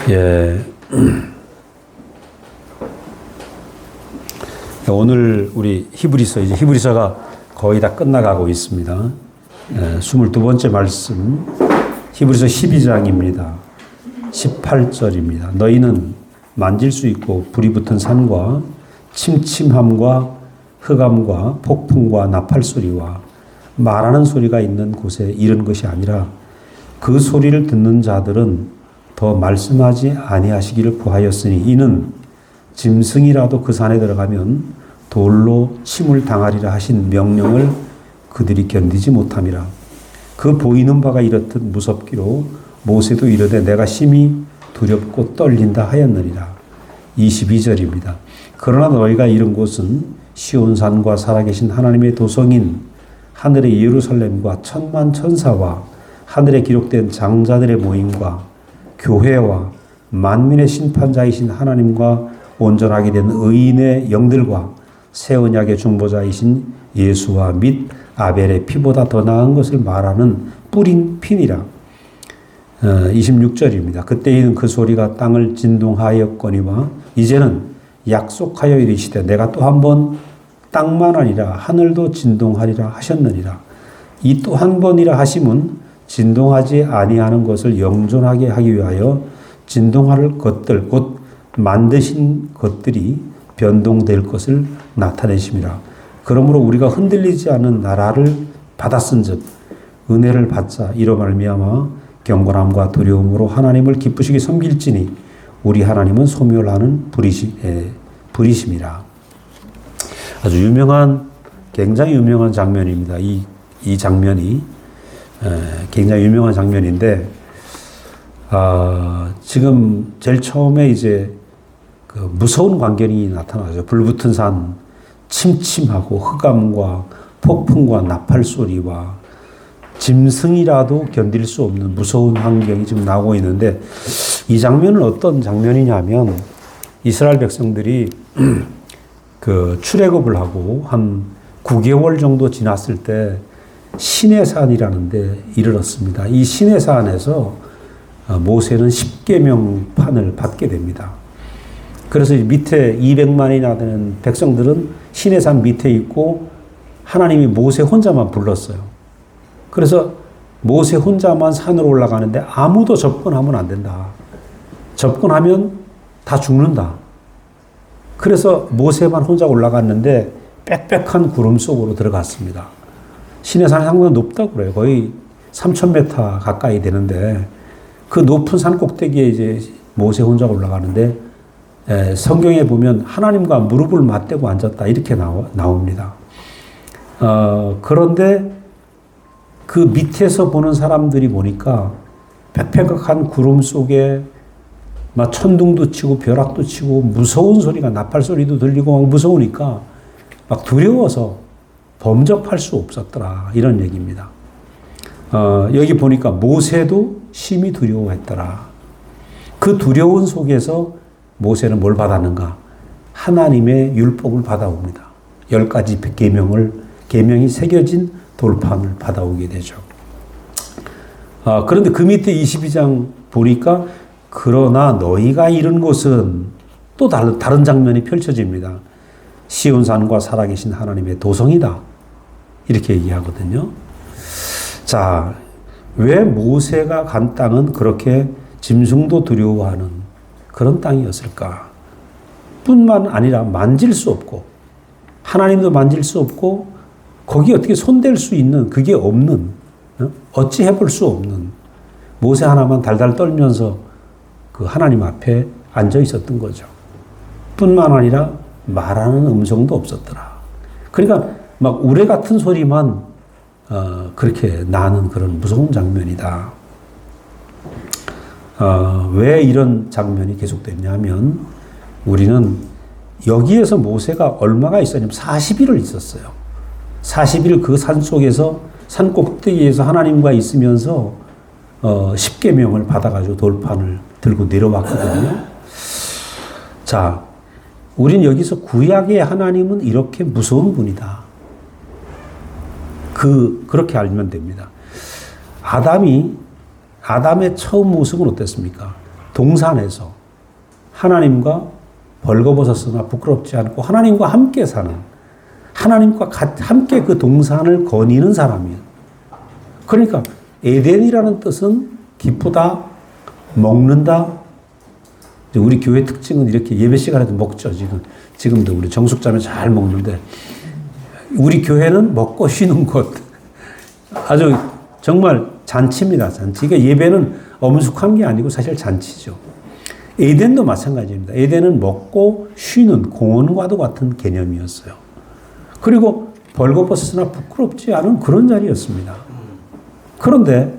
예. 오늘 우리 히브리서가 거의 다 끝나가고 있습니다. 22번째 말씀, 히브리서 12장입니다. 18절입니다. 너희는 만질 수 있고 불이 붙은 산과 침침함과 흑암과 폭풍과 나팔 소리와 말하는 소리가 있는 곳에 이른 것이 아니라 그 소리를 듣는 자들은 더 말씀하지 아니하시기를 구하였으니 이는 짐승이라도 그 산에 들어가면 돌로 침을 당하리라 하신 명령을 그들이 견디지 못함이라. 그 보이는 바가 이렇듯 무섭기로 모세도 이르되 내가 심히 두렵고 떨린다 하였느니라. 22절입니다. 그러나 너희가 이른 곳은 시온산과 살아계신 하나님의 도성인 하늘의 예루살렘과 천만 천사와 하늘에 기록된 장자들의 모임과 교회와 만민의 심판자이신 하나님과 온전하게 된 의인의 영들과 새 언약의 중보자이신 예수와 및 아벨의 피보다 더 나은 것을 말하는 뿌린 피니라. 26절입니다. 그때에는 그 소리가 땅을 진동하였거니와 이제는 약속하여 이르시되 내가 또 한 번 땅만 아니라 하늘도 진동하리라 하셨느니라. 이 또 한 번이라 하심은 진동하지 아니하는 것을 영존하게 하기 위하여 진동할 것들 곧 만드신 것들이 변동될 것을 나타내심이라. 그러므로 우리가 흔들리지 않는 나라를 받았은즉 은혜를 받자 이로 말미암아 경건함과 두려움으로 하나님을 기쁘시게 섬길지니 우리 하나님은 소멸하는 불이심이라. 아주 굉장히 유명한 장면입니다. 이 장면이 굉장히 유명한 장면인데, 지금 제일 처음에 이제 그 무서운 광경이 나타나죠. 불붙은 산, 침침하고 흑암과 폭풍과 나팔 소리와 짐승이라도 견딜 수 없는 무서운 환경이 지금 나오고 있는데, 이 장면은 어떤 장면이냐면 이스라엘 백성들이 그 출애굽을 하고 한 9개월 정도 지났을 때 시내산이라는 데 이르렀습니다. 이 시내산에서 모세는 10계명 판을 받게 됩니다. 그래서 밑에 200만이나 되는 백성들은 시내산 밑에 있고 하나님이 모세 혼자만 불렀어요. 그래서 모세 혼자만 산으로 올라가는데 아무도 접근하면 안 된다. 접근하면 다 죽는다. 그래서 모세만 혼자 올라갔는데 빽빽한 구름 속으로 들어갔습니다. 시내산이 상당히 높다고 그래요. 거의 3,000m 가까이 되는데 그 높은 산 꼭대기에 이제 모세 혼자 올라가는데 성경에 보면 하나님과 무릎을 맞대고 앉았다 이렇게 나옵니다. 그런데 그 밑에서 보는 사람들이 보니까 빽빽한 구름 속에 막 천둥도 치고 벼락도 치고 무서운 소리가 나팔 소리도 들리고 막 무서우니까 막 두려워서 범접할 수 없었더라 이런 얘기입니다. 여기 보니까 모세도 심히 두려워했더라. 그 두려운 속에서 모세는 뭘 받았는가? 하나님의 율법을 받아옵니다. 10가지 계명이 새겨진 돌판을 받아오게 되죠. 그런데 그 밑에 22장 보니까 그러나 너희가 이른 곳은 또 다른 장면이 펼쳐집니다. 시온산과 살아계신 하나님의 도성이다. 이렇게 얘기하거든요. 자, 왜 모세가 간 땅은 그렇게 짐승도 두려워하는 그런 땅이었을까? 뿐만 아니라 만질 수 없고 하나님도 만질 수 없고 거기 어떻게 손댈 수 있는 그게 없는 어찌 해볼 수 없는 모세 하나만 달달 떨면서 그 하나님 앞에 앉아 있었던 거죠. 뿐만 아니라 말하는 음성도 없었더라. 그러니까 막 우레 같은 소리만 그렇게 나는 그런 무서운 장면이다. 왜 이런 장면이 계속됐냐면 우리는 여기에서 모세가 얼마가 있었냐면 40일을 있었어요. 40일 그 산 속에서 산 꼭대기에서 하나님과 있으면서 10계명을 받아가지고 돌판을 들고 내려왔거든요. 자, 우린 여기서 구약의 하나님은 이렇게 무서운 분이다. 그렇게 알면 됩니다. 아담의 처음 모습은 어땠습니까? 동산에서 하나님과 벌거벗었으나 부끄럽지 않고 하나님과 함께 사는, 하나님과 함께 그 동산을 거니는 사람이에요. 그러니까 에덴이라는 뜻은 기쁘다, 먹는다. 우리 교회 특징은 이렇게 예배 시간에도 먹죠. 지금도 우리 정숙자매 잘 먹는데 우리 교회는 먹고 쉬는 곳. 아주 정말 잔치입니다. 잔치. 그러니까 예배는 엄숙한 게 아니고 사실 잔치죠. 에덴도 마찬가지입니다. 에덴은 먹고 쉬는 공원과도 같은 개념이었어요. 그리고 벌거벗으나 부끄럽지 않은 그런 자리였습니다. 그런데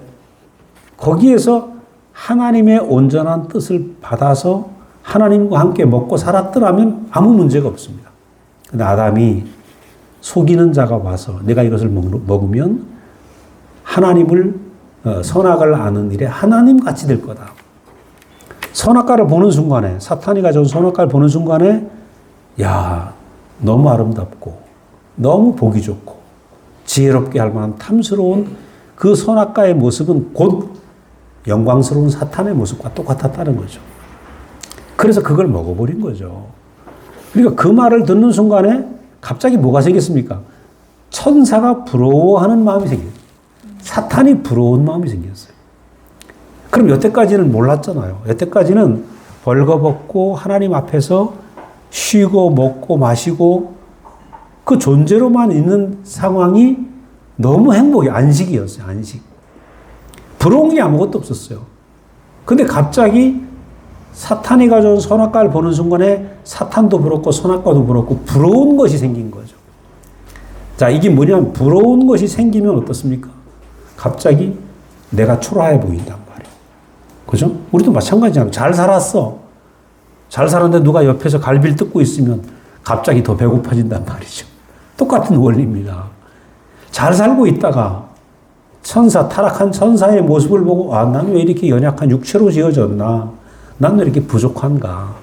거기에서 하나님의 온전한 뜻을 받아서 하나님과 함께 먹고 살았더라면 아무 문제가 없습니다. 근데 아담이 속이는 자가 와서 내가 이것을 먹으면 하나님을 선악을 아는 일에 하나님같이 될 거다. 선악과를 보는 순간에, 사탄이 가져온 선악과를 보는 순간에 야, 너무 아름답고 너무 보기 좋고 지혜롭게 할 만한 탐스러운 그 선악과의 모습은 곧 영광스러운 사탄의 모습과 똑같았다는 거죠. 그래서 그걸 먹어버린 거죠. 그러니까 그 말을 듣는 순간에 갑자기 뭐가 생겼습니까? 천사가 부러워하는 마음이 생겼어요. 사탄이 부러운 마음이 생겼어요. 그럼 여태까지는 몰랐잖아요. 여태까지는 벌거벗고 하나님 앞에서 쉬고 먹고 마시고 그 존재로만 있는 상황이 너무 행복이 안식이었어요. 안식. 부러운 게 아무것도 없었어요. 근데 갑자기 사탄이 가져온 선악과를 보는 순간에 사탄도 부럽고 선악과도 부럽고 부러운 것이 생긴 거죠. 자, 이게 뭐냐면 부러운 것이 생기면 어떻습니까? 갑자기 내가 초라해 보인단 말이에요. 그죠? 우리도 마찬가지잖아요. 잘 살았어. 잘 살았는데 누가 옆에서 갈비를 뜯고 있으면 갑자기 더 배고파진단 말이죠. 똑같은 원리입니다. 잘 살고 있다가 타락한 천사의 모습을 보고 나는 왜 이렇게 연약한 육체로 지어졌나? 나는 왜 이렇게 부족한가?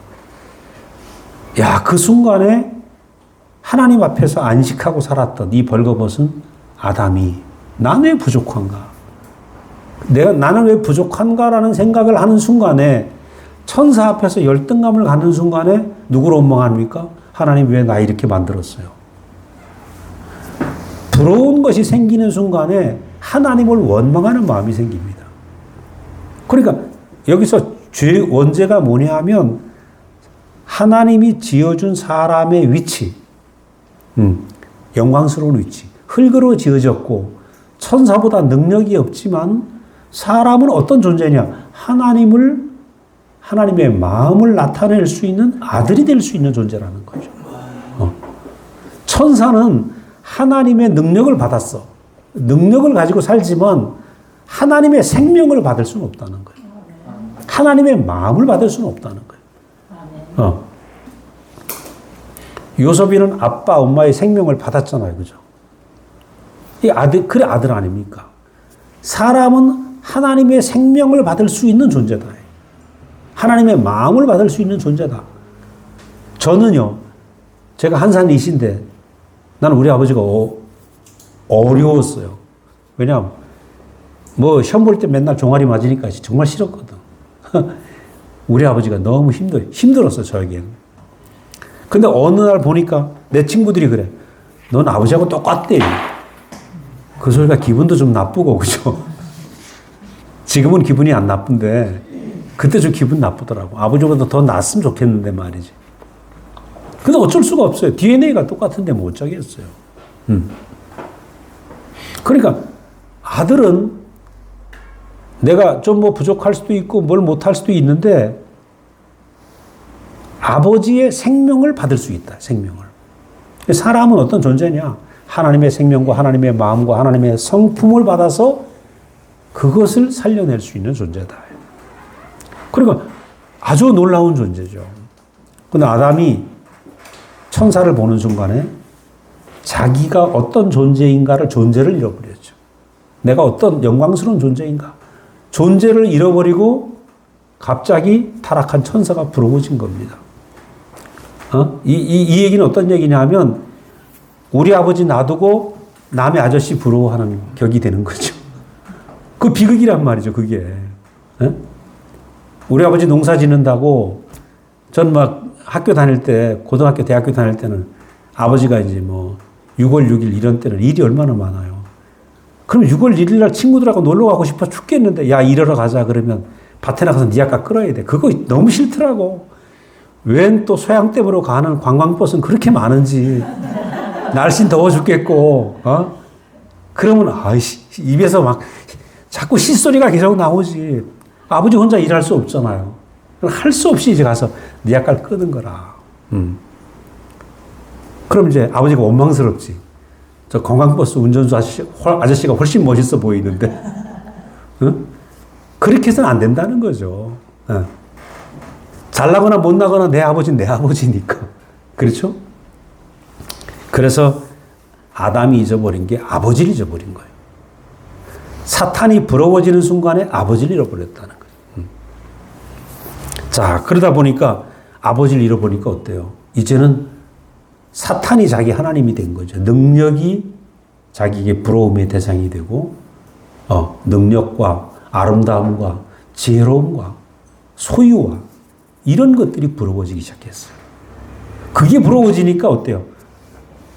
야, 그 순간에 하나님 앞에서 안식하고 살았던 이 벌거벗은 아담이 나는 왜 부족한가? 나는 왜 부족한가라는 생각을 하는 순간에 천사 앞에서 열등감을 갖는 순간에 누구를 원망합니까? 하나님 왜 나 이렇게 만들었어요? 부러운 것이 생기는 순간에 하나님을 원망하는 마음이 생깁니다. 그러니까 여기서 원죄가 뭐냐 하면 하나님이 지어준 사람의 위치, 영광스러운 위치, 흙으로 지어졌고 천사보다 능력이 없지만 사람은 어떤 존재냐? 하나님의 마음을 나타낼 수 있는 아들이 될 수 있는 존재라는 거죠. 천사는 하나님의 능력을 받았어. 능력을 가지고 살지만 하나님의 생명을 받을 수는 없다는 거예요. 하나님의 마음을 받을 수는 없다는 거예요. 요셉이는 아빠, 엄마의 생명을 받았잖아요. 그죠? 이 그래 아들 아닙니까? 사람은 하나님의 생명을 받을 수 있는 존재다. 하나님의 마음을 받을 수 있는 존재다. 저는요, 제가 한산이신데 나는 우리 아버지가 어려웠어요. 왜냐하면 시험 볼 때 맨날 종아리 맞으니까 정말 싫었거든. 우리 아버지가 너무 힘들었어, 저에게는. 근데 어느 날 보니까 내 친구들이 그래. 넌 아버지하고 똑같대. 그 소리가 기분도 좀 나쁘고, 그죠? 지금은 기분이 안 나쁜데, 그때 좀 기분 나쁘더라고. 아버지보다 더 낫으면 좋겠는데 말이지. 근데 어쩔 수가 없어요. DNA가 똑같은데 뭐 어쩌겠어요. 그러니까 아들은 내가 좀 부족할 수도 있고 뭘 못할 수도 있는데 아버지의 생명을 받을 수 있다. 생명을. 사람은 어떤 존재냐? 하나님의 생명과 하나님의 마음과 하나님의 성품을 받아서 그것을 살려낼 수 있는 존재다. 그러니까 아주 놀라운 존재죠. 근데 아담이 천사를 보는 순간에 자기가 어떤 존재를 잃어버렸죠. 내가 어떤 영광스러운 존재인가? 존재를 잃어버리고 갑자기 타락한 천사가 부러워진 겁니다. 이 얘기는 어떤 얘기냐 하면 우리 아버지 놔두고 남의 아저씨 부러워하는 격이 되는 거죠. 그 비극이란 말이죠, 그게. 우리 아버지 농사 짓는다고 전 막 학교 다닐 때, 고등학교, 대학교 다닐 때는 아버지가 이제 뭐 6월 6일 이런 때는 일이 얼마나 많아요. 그럼 6월 1일 날 친구들하고 놀러 가고 싶어 죽겠는데 야, 일하러 가자 그러면 밭에 나가서 니 아까 끌어야 돼. 그거 너무 싫더라고. 웬 또 소양댐으로 가는 관광버스는 그렇게 많은지. 날씨는 더워 죽겠고, 그러면, 아이씨, 입에서 막 자꾸 씻소리가 계속 나오지. 아버지 혼자 일할 수 없잖아요. 할 수 없이 이제 가서 니 아까 끄는 거라. 그럼 이제 아버지가 원망스럽지. 저 관광버스 운전수 아저씨가 훨씬 멋있어 보이는데. 그렇게 해서는 안 된다는 거죠. 잘나거나 못나거나 내 아버지는 내 아버지니까. 그렇죠? 그래서 아담이 잊어버린 게 아버지를 잊어버린 거예요. 사탄이 부러워지는 순간에 아버지를 잃어버렸다는 거예요. 자, 그러다 보니까 아버지를 잃어버리니까 어때요? 이제는 사탄이 자기 하나님이 된 거죠. 능력이 자기에게 부러움의 대상이 되고, 능력과 아름다움과 지혜로움과 소유와 이런 것들이 부러워지기 시작했어요. 그게 부러워지니까 어때요?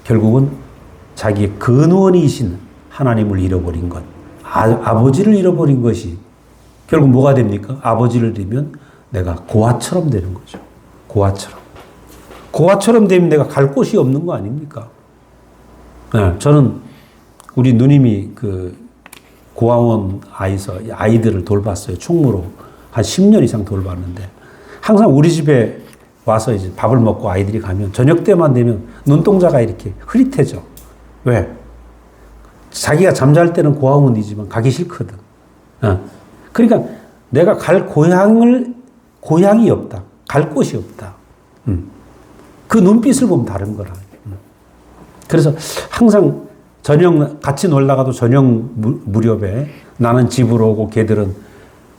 결국은 자기의 근원이신 하나님을 잃어버린 것, 아버지를 잃어버린 것이 결국 뭐가 됩니까? 아버지를 잃으면 내가 고아처럼 되는 거죠. 고아처럼. 고아처럼 되면 내가 갈 곳이 없는 거 아닙니까? 네, 저는 우리 누님이 그 고아원 아이들을 돌봤어요. 충무로 한 10년 이상 돌봤는데 항상 우리 집에 와서 이제 밥을 먹고 아이들이 가면 저녁 때만 되면 눈동자가 이렇게 흐릿해져. 왜? 자기가 잠잘 때는 고아원이지만 가기 싫거든. 그러니까 내가 갈 고향이 없다. 갈 곳이 없다. 그 눈빛을 보면 다른 거라. 그래서 항상 저녁 같이 놀다가도 저녁 무렵에 나는 집으로 오고 걔들은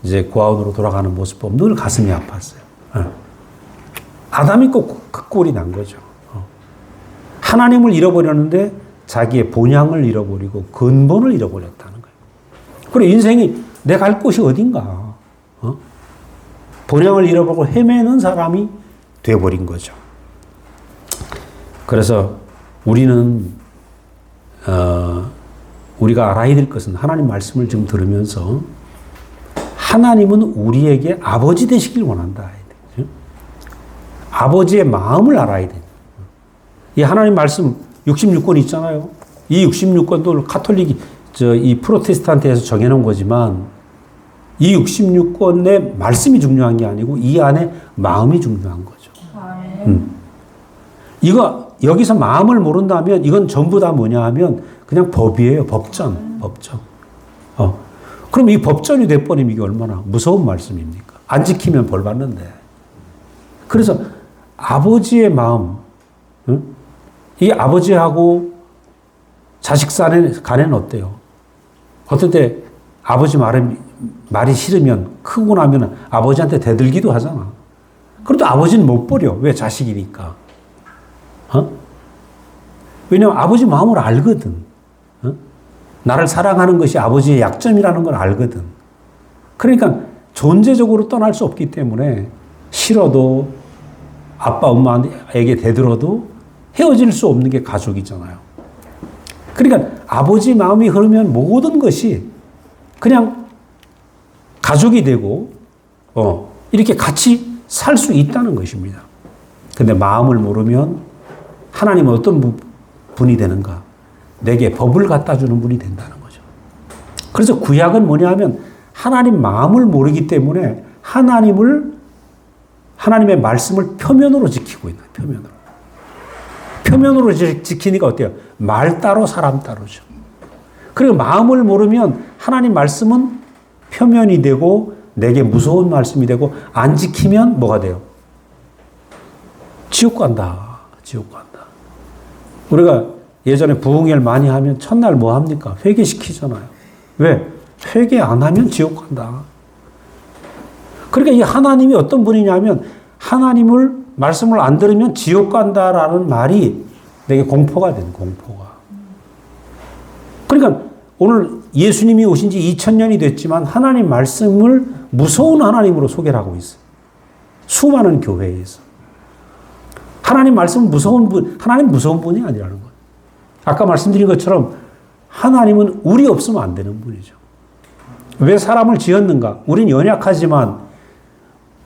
이제 고아원으로 돌아가는 모습 보면 늘 가슴이 아팠어요. 아담이 꼭 그 꼴이 난 거죠. 하나님을 잃어버렸는데 자기의 본향을 잃어버리고 근본을 잃어버렸다는 거예요. 그래 인생이 내 갈 곳이 어딘가. 본향을 잃어버리고 헤매는 사람이 되어버린 거죠. 그래서 우리는 우리가 알아야 될 것은 하나님 말씀을 좀 들으면서 하나님은 우리에게 아버지 되시길 원한다. 아버지의 마음을 알아야 돼. 이 하나님 말씀 66권 있잖아요. 이 66권도 카톨릭이 이 프로테스탄트에서 정해놓은 거지만 이 66권의 말씀이 중요한 게 아니고 이 안에 마음이 중요한 거죠. 이거 여기서 마음을 모른다면 이건 전부 다 뭐냐 하면 그냥 법이에요. 법전. 그럼 이 법전이 돼버리면 이게 얼마나 무서운 말씀입니까? 안 지키면 벌 받는데. 그래서 아버지의 마음, 이 아버지하고 자식 간에는 어때요? 어떨 때 아버지 말이 싫으면 크고 나면 아버지한테 대들기도 하잖아. 그래도 아버지는 못 버려. 왜? 자식이니까. 왜냐면 아버지 마음을 알거든. 나를 사랑하는 것이 아버지의 약점이라는 걸 알거든. 그러니까 존재적으로 떠날 수 없기 때문에 싫어도 아빠, 엄마에게 대들어도 헤어질 수 없는 게 가족이잖아요. 그러니까 아버지 마음이 흐르면 모든 것이 그냥 가족이 되고, 이렇게 같이 살 수 있다는 것입니다. 근데 마음을 모르면 하나님은 어떤 분이 되는가? 내게 법을 갖다 주는 분이 된다는 거죠. 그래서 구약은 뭐냐 하면 하나님 마음을 모르기 때문에 하나님의 말씀을 표면으로 지키고 있는 거예요. 표면으로 지키니까 어때요? 말 따로 사람 따로죠. 그리고 마음을 모르면 하나님 말씀은 표면이 되고 내게 무서운 말씀이 되고 안 지키면 뭐가 돼요? 지옥 간다. 지옥 간다. 우리가 예전에 부흥회를 많이 하면 첫날 뭐 합니까? 회개시키잖아요. 왜? 회개 안 하면 지옥 간다. 그러니까 이 하나님이 어떤 분이냐면 말씀을 안 들으면 지옥 간다라는 말이 내게 공포가 되는 공포가. 그러니까 오늘 예수님이 오신 지 2000년이 됐지만 하나님 말씀을 무서운 하나님으로 소개를 하고 있어요. 수많은 교회에서. 하나님 말씀은 무서운 분, 하나님 무서운 분이 아니라는 거예요. 아까 말씀드린 것처럼 하나님은 우리 없으면 안 되는 분이죠. 왜 사람을 지었는가? 우린 연약하지만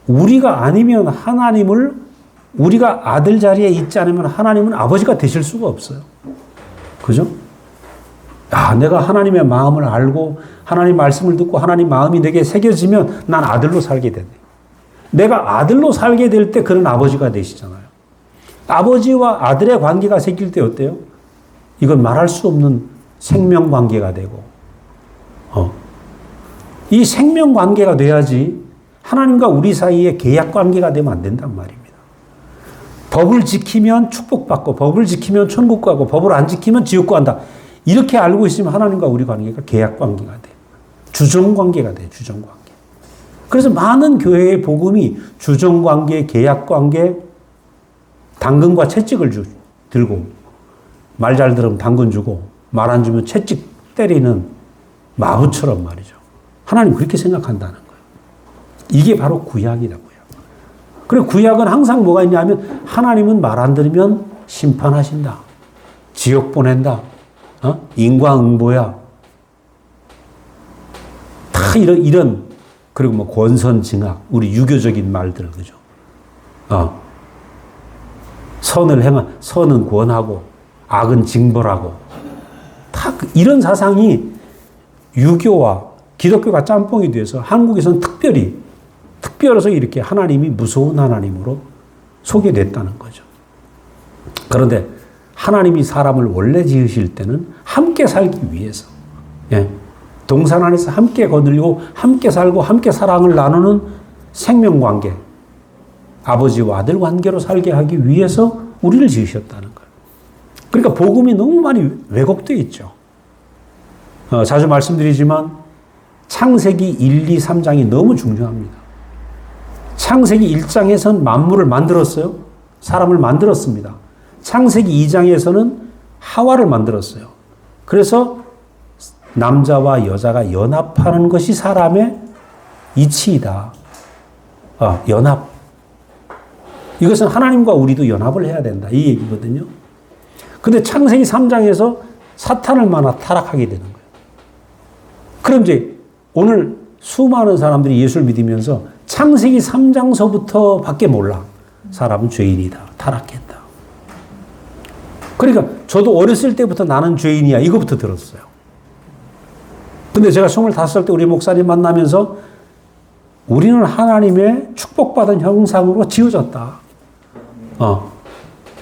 우리가 아니면 하나님을 우리가 아들 자리에 있지 않으면 하나님은 아버지가 되실 수가 없어요. 그죠? 야, 내가 하나님의 마음을 알고 하나님 말씀을 듣고 하나님 마음이 내게 새겨지면 난 아들로 살게 되네. 내가 아들로 살게 될 때 그런 아버지가 되시잖아요. 아버지와 아들의 관계가 생길 때 어때요? 이건 말할 수 없는 생명 관계가 되고, 이 생명 관계가 돼야지 하나님과 우리 사이에 계약 관계가 되면 안 된단 말입니다. 법을 지키면 축복받고, 법을 지키면 천국 가고, 법을 안 지키면 지옥 간다. 이렇게 알고 있으면 하나님과 우리 관계가 계약 관계가 돼요. 주정 관계가 돼요. 주정 관계. 그래서 많은 교회의 복음이 주정 관계, 계약 관계, 당근과 채찍을 들고 말 잘 들으면 당근 주고 말 안 주면 채찍 때리는 마부처럼 말이죠. 하나님 그렇게 생각한다는 거예요. 이게 바로 구약이다, 구약. 그리고 구약은 항상 뭐가 있냐면 하나님은 말 안 들으면 심판하신다. 지옥 보낸다. 인과응보야. 다 이런 그리고 뭐 권선징악, 우리 유교적인 말들, 그죠? 선은 권하고 악은 징벌하고 다 이런 사상이 유교와 기독교가 짬뽕이 돼서 한국에서는 특별해서 이렇게 하나님이 무서운 하나님으로 소개됐다는 거죠. 그런데 하나님이 사람을 원래 지으실 때는 함께 살기 위해서, 동산 안에서 함께 거들고 함께 살고 함께 사랑을 나누는 생명관계, 아버지와 아들 관계로 살게 하기 위해서 우리를 지으셨다는 거예요. 그러니까 복음이 너무 많이 왜곡되어 있죠. 자주 말씀드리지만 창세기 1, 2, 3장이 너무 중요합니다. 창세기 1장에서는 만물을 만들었어요. 사람을 만들었습니다. 창세기 2장에서는 하와를 만들었어요. 그래서 남자와 여자가 연합하는 것이 사람의 이치이다. 연합. 이것은 하나님과 우리도 연합을 해야 된다. 이 얘기거든요. 근데 창세기 3장에서 사탄을 만나 타락하게 되는 거예요. 그럼 이제 오늘 수많은 사람들이 예수를 믿으면서 창세기 3장서부터 밖에 몰라. 사람은 죄인이다. 타락했다. 그러니까 저도 어렸을 때부터 나는 죄인이야. 이거부터 들었어요. 근데 제가 25살 때 우리 목사님 만나면서 우리는 하나님의 축복받은 형상으로 지어졌다.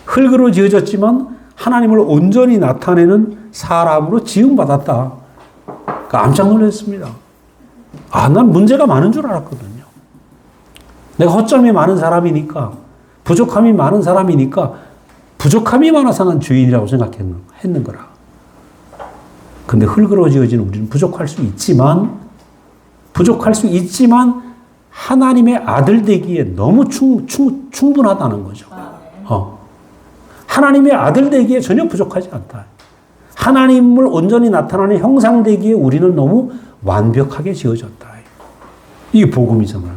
흙으로 지어졌지만 하나님을 온전히 나타내는 사람으로 지음받았다. 깜짝 놀랐습니다. 난 문제가 많은 줄 알았거든요. 내가 허점이 많은 사람이니까, 부족함이 많은 사람이니까, 부족함이 많아서 난 죄인이라고 생각했는 거라. 근데 흙으로 지어진 우리는 부족할 수 있지만 하나님의 아들 되기에 너무 충분하다는 거죠. 하나님의 아들 되기에 전혀 부족하지 않다. 하나님을 온전히 나타나는 형상 되기에 우리는 너무 완벽하게 지어졌다. 이게 복음이잖아요.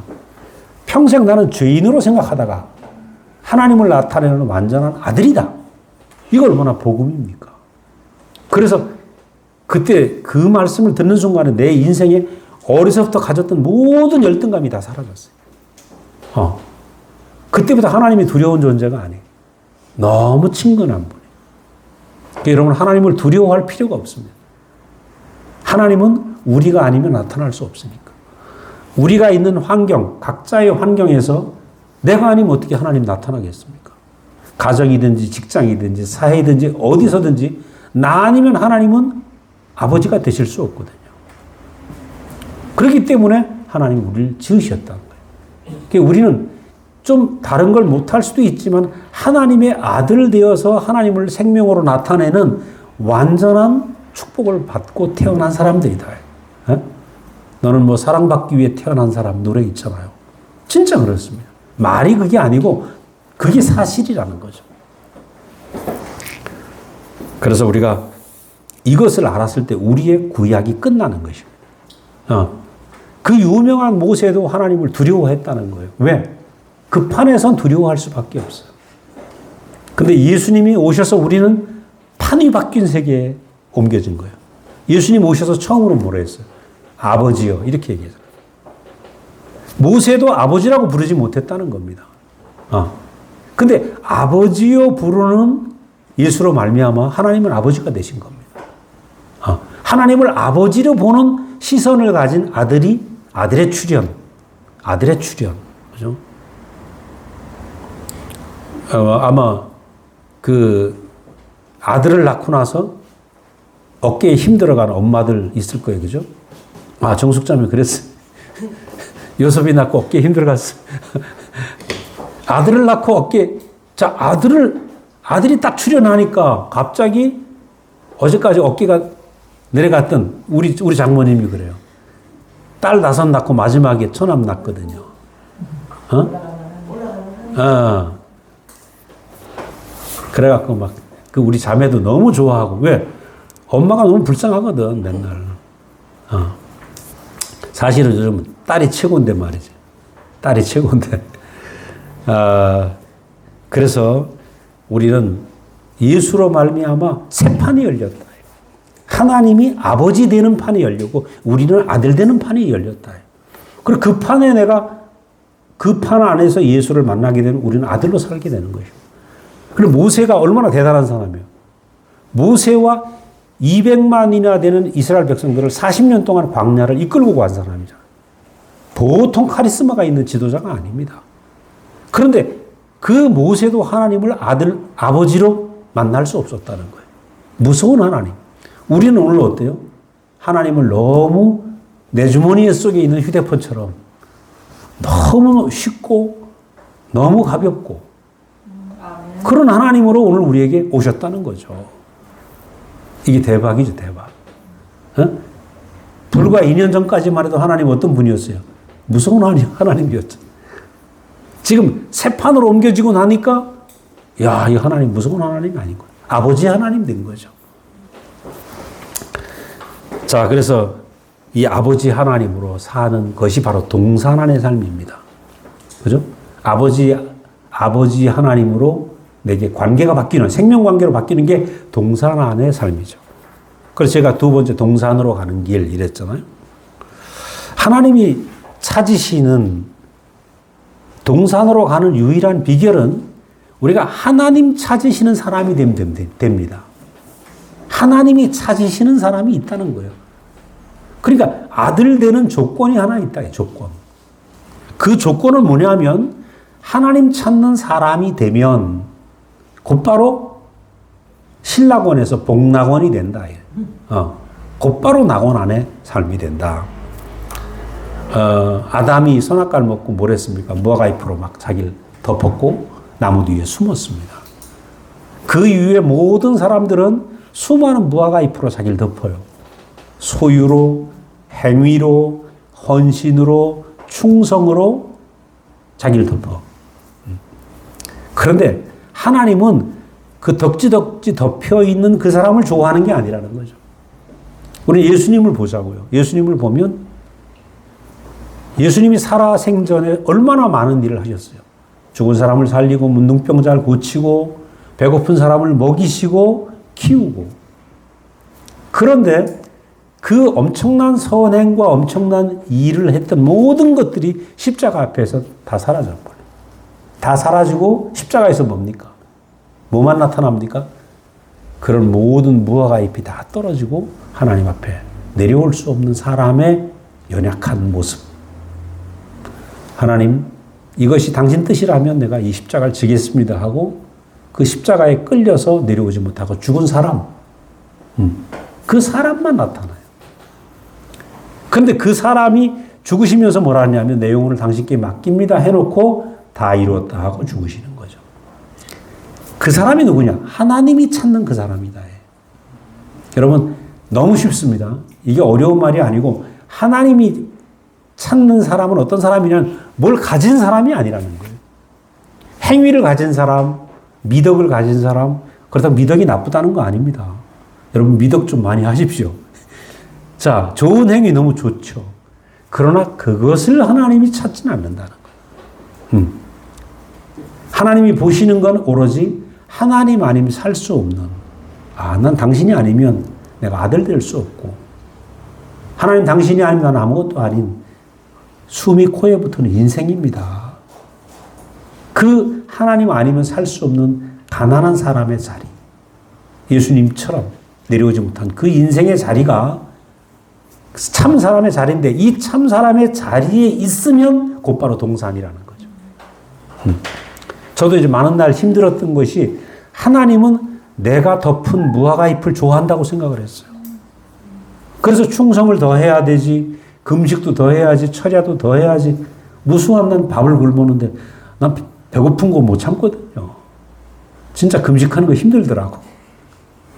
평생 나는 죄인으로 생각하다가 하나님을 나타내는 완전한 아들이다. 이거 얼마나 복음입니까? 그래서 그때 그 말씀을 듣는 순간에 내 인생에 어려서부터 가졌던 모든 열등감이 다 사라졌어요. 그때부터 하나님이 두려운 존재가 아니에요. 너무 친근한 분이에요. 그러니까 여러분, 하나님을 두려워할 필요가 없습니다. 하나님은 우리가 아니면 나타날 수 없으니까. 우리가 있는 환경, 각자의 환경에서 내가 아니면 어떻게 하나님 나타나겠습니까? 가정이든지 직장이든지 사회든지 어디서든지 나 아니면 하나님은 아버지가 되실 수 없거든요. 그렇기 때문에 하나님이 우리를 지으셨다는 거예요. 그러니까 우리는 좀 다른 걸 못할 수도 있지만 하나님의 아들 되어서 하나님을 생명으로 나타내는 완전한 축복을 받고 태어난 사람들이다. 너는 뭐 사랑받기 위해 태어난 사람 노래 있잖아요. 진짜 그렇습니다. 말이 그게 아니고 그게 사실이라는 거죠. 그래서 우리가 이것을 알았을 때 우리의 구약이 끝나는 것입니다. 그 유명한 모세도 하나님을 두려워했다는 거예요. 왜? 그 판에선 두려워할 수밖에 없어요. 근데 예수님이 오셔서 우리는 판이 바뀐 세계에 옮겨진 거예요. 예수님 오셔서 처음으로 뭐라 했어요? 아버지요. 이렇게 얘기했어요. 모세도 아버지라고 부르지 못했다는 겁니다. 근데 아버지요 부르는 예수로 말미암아 하나님은 아버지가 되신 겁니다. 하나님을 아버지로 보는 시선을 가진 아들의 출현. 그죠? 아마 그 아들을 낳고 나서 어깨에 힘들어가는 엄마들 있을 거예요. 그죠? 정숙자매 그랬어요. 요섭이 낳고 어깨에 힘들어갔어. 아들을 낳고 아들이 딱 출현하니까 갑자기 어제까지 어깨가 내려갔던 우리 장모님이 그래요. 딸 5 낳고 마지막에 처남 낳거든요. 그래갖고 막 그 우리 자매도 너무 좋아하고 왜? 엄마가 너무 불쌍하거든 맨날. 사실은 요즘 딸이 최고인데 말이지. 딸이 최고인데. 그래서 우리는 예수로 말미암아 새 판이 열렸다. 하나님이 아버지 되는 판이 열렸고 우리는 아들 되는 판이 열렸다. 그리고 그 판에 그 판 안에서 예수를 만나게 되면 우리는 아들로 살게 되는 것이고. 그리고 모세가 얼마나 대단한 사람이에요. 모세와 200만이나 되는 이스라엘 백성들을 40년 동안 광야를 이끌고 간 사람이잖아요. 보통 카리스마가 있는 지도자가 아닙니다. 그런데 그 모세도 하나님을 아버지로 만날 수 없었다는 거예요. 무서운 하나님. 우리는 오늘 어때요? 하나님을 너무 내 주머니 속에 있는 휴대폰처럼 너무 쉽고 너무 가볍고 그런 하나님으로 오늘 우리에게 오셨다는 거죠. 이게 대박이죠, 대박. 불과 2년 전까지만 해도 하나님 어떤 분이었어요? 무서운 하나님이었죠. 지금 새 판으로 옮겨지고 나니까 이 하나님 무서운 하나님이 아닌 거예요. 아버지 하나님 된 거죠. 자, 그래서 이 아버지 하나님으로 사는 것이 바로 동산안의 삶입니다. 그죠? 아버지 하나님으로 내게 관계가 바뀌는, 생명관계로 바뀌는 게 동산안의 삶이죠. 그래서 제가 2번째 동산으로 가는 길 이랬잖아요. 하나님이 찾으시는 동산으로 가는 유일한 비결은 우리가 하나님 찾으시는 사람이 되면 됩니다. 하나님이 찾으시는 사람이 있다는 거예요. 그러니까 아들 되는 조건이 하나 있다. 조건. 그 조건은 뭐냐면 하나님 찾는 사람이 되면 곧바로 신락원에서 복락원이 된다. 곧바로 낙원 안에 삶이 된다. 아담이 선악과를 먹고 뭘 했습니까? 무화과 잎으로 막 자기를 덮었고 나무 뒤에 숨었습니다. 그 이후에 모든 사람들은 수많은 무화과 잎으로 자기를 덮어요. 소유로, 행위로, 헌신으로, 충성으로 자기를 덮어. 그런데 하나님은 그 덕지덕지 덮여 있는 그 사람을 좋아하는 게 아니라는 거죠. 우리 예수님을 보자고요. 예수님을 보면 예수님이 살아 생전에 얼마나 많은 일을 하셨어요. 죽은 사람을 살리고 문둥병자를 고치고 배고픈 사람을 먹이시고 키우고. 그런데 그 엄청난 선행과 엄청난 일을 했던 모든 것들이 십자가 앞에서 다 사라져버려요. 다 사라지고 십자가에서 뭡니까? 뭐만 나타납니까? 그런 모든 무화과 잎이 다 떨어지고 하나님 앞에 내려올 수 없는 사람의 연약한 모습. 하나님, 이것이 당신 뜻이라면 내가 이 십자가를 지겠습니다 하고 그 십자가에 끌려서 내려오지 못하고 죽은 사람, 그 사람만 나타나요. 그런데 그 사람이 죽으시면서 뭐라 하냐면 내 영혼을 당신께 맡깁니다 해놓고 다 이루었다 하고 죽으시는 거죠. 그 사람이 누구냐? 하나님이 찾는 그 사람이다. 여러분, 너무 쉽습니다. 이게 어려운 말이 아니고 하나님이 찾는 사람은 어떤 사람이냐면 뭘 가진 사람이 아니라는 거예요. 행위를 가진 사람, 미덕을 가진 사람, 그렇다고 미덕이 나쁘다는 거 아닙니다. 여러분 미덕 좀 많이 하십시오. 자, 좋은 행위 너무 좋죠. 그러나 그것을 하나님이 찾지는 않는다는 거예요. 하나님이 보시는 건 오로지 하나님 아니면 살 수 없는, 난 당신이 아니면 내가 아들 될 수 없고, 하나님 당신이 아니면 난 아무것도 아닌 숨이 코에 붙는 인생입니다. 그 하나님 아니면 살 수 없는 가난한 사람의 자리, 예수님처럼 내려오지 못한 그 인생의 자리가 참 사람의 자리인데, 이 참 사람의 자리에 있으면 곧바로 동산이라는 거죠. 저도 이제 많은 날 힘들었던 것이, 하나님은 내가 덮은 무화과 잎을 좋아한다고 생각을 했어요. 그래서 충성을 더 해야 되지, 금식도 더 해야지, 철야도 더 해야지, 무수한 난 밥을 굶었는데 난 배고픈 거 못 참거든요. 진짜 금식하는 거 힘들더라고.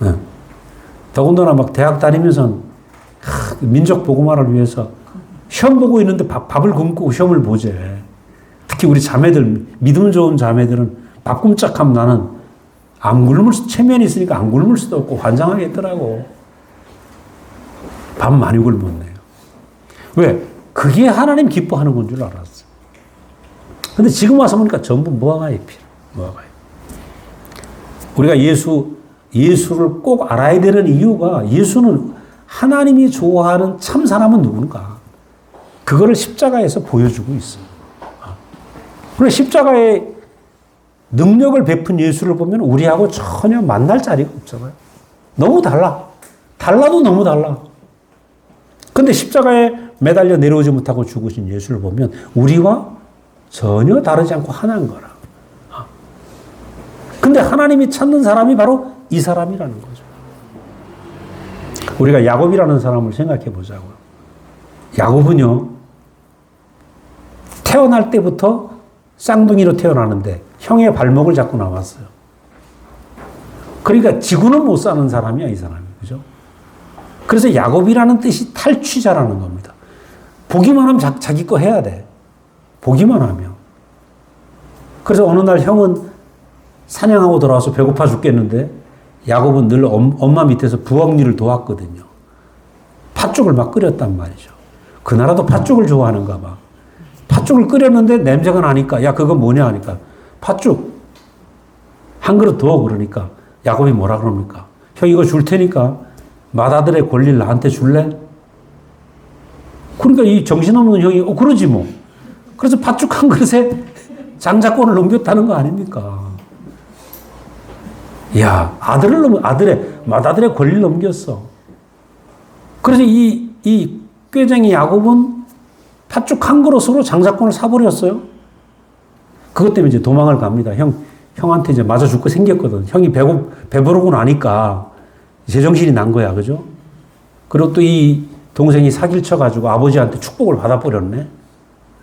네. 더군다나 막 대학 다니면서 민족 복음화를 위해서 시험 보고 있는데 밥을 굶고 시험을 보재. 특히 우리 자매들, 믿음 좋은 자매들은 밥 굶짝하면 나는 안 굶을 수, 체면이 있으니까 안 굶을 수도 없고 환장하겠더라고. 밥 많이 굶었네요. 왜? 그게 하나님 기뻐하는 건 줄 알았어. 근데 지금 와서 보니까 전부 무화과 잎이야. 무화과 잎. 우리가 예수를 꼭 알아야 되는 이유가, 예수는 하나님이 좋아하는 참 사람은 누군가, 그거를 십자가에서 보여주고 있어요. 그래, 십자가의 능력을 베푼 예수를 보면 우리하고 전혀 만날 자리가 없잖아요. 너무 달라. 달라도 너무 달라. 근데 십자가에 매달려 내려오지 못하고 죽으신 예수를 보면 우리와 전혀 다르지 않고 하나인 거라. 근데 하나님이 찾는 사람이 바로 이 사람이라는 거죠. 우리가 야곱이라는 사람을 생각해 보자고요. 야곱은요, 태어날 때부터 쌍둥이로 태어나는데 형의 발목을 잡고 나왔어요. 그러니까 지구는 못 사는 사람이야, 이 사람이. 그죠? 그래서 야곱이라는 뜻이 탈취자라는 겁니다. 보기만 하면 자기 거 해야 돼. 보기만 하면. 그래서 어느 날 형은 사냥하고 돌아와서 배고파 죽겠는데, 야곱은 늘 엄마 밑에서 부엌 일을 도왔거든요. 팥죽을 막 끓였단 말이죠. 그 나라도 팥죽을 좋아하는가 봐. 팥죽을 끓였는데 냄새가 나니까, 야, 그거 뭐냐 하니까, 팥죽 한 그릇 더. 그러니까 야곱이 뭐라 그럽니까? 형, 이거 줄 테니까 맏아들의 권리를 나한테 줄래? 그러니까 이 정신없는 형이 그러지 뭐. 그래서 팥죽 한 그릇에 장자권을 넘겼다는 거 아닙니까? 야, 맏아들의 권리를 넘겼어. 그래서 이 꾀쟁이 야곱은 팥죽 한 그릇으로 장자권을 사버렸어요. 그것 때문에 이제 도망을 갑니다. 형한테 이제 맞아 죽고 생겼거든. 형이 배부르고 나니까 제정신이 난 거야. 그죠? 그리고 또 이 동생이 사기를 쳐가지고 아버지한테 축복을 받아버렸네.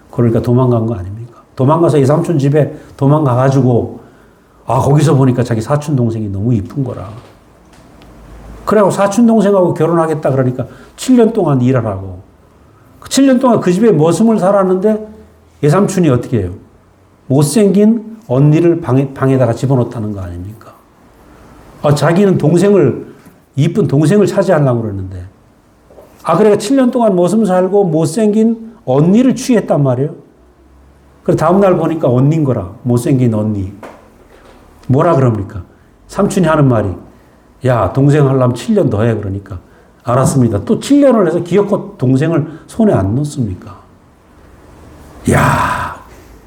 그러니까 도망간 거 아닙니까? 도망가서 이 삼촌 집에 도망가가지고, 거기서 보니까 자기 사촌 동생이 너무 이쁜 거라. 그래갖고 사촌 동생하고 결혼하겠다 그러니까 7년 동안 일하라고. 7년 동안 그 집에 머슴을 살았는데 예삼촌이 어떻게 해요? 못생긴 언니를 방에다가 집어넣었다는 거 아닙니까? 자기는 이쁜 동생을 차지하려고 그러는데. 그래가 7년 동안 머슴 살고 못생긴 언니를 취했단 말이에요. 그래, 다음날 보니까 언니인 거라. 못생긴 언니. 뭐라 그럽니까? 삼촌이 하는 말이, 야, 동생 하려면 7년 더 해. 그러니까, 알았습니다. 또 7년을 해서 기어코 동생을 손에 안 넣습니까? 야,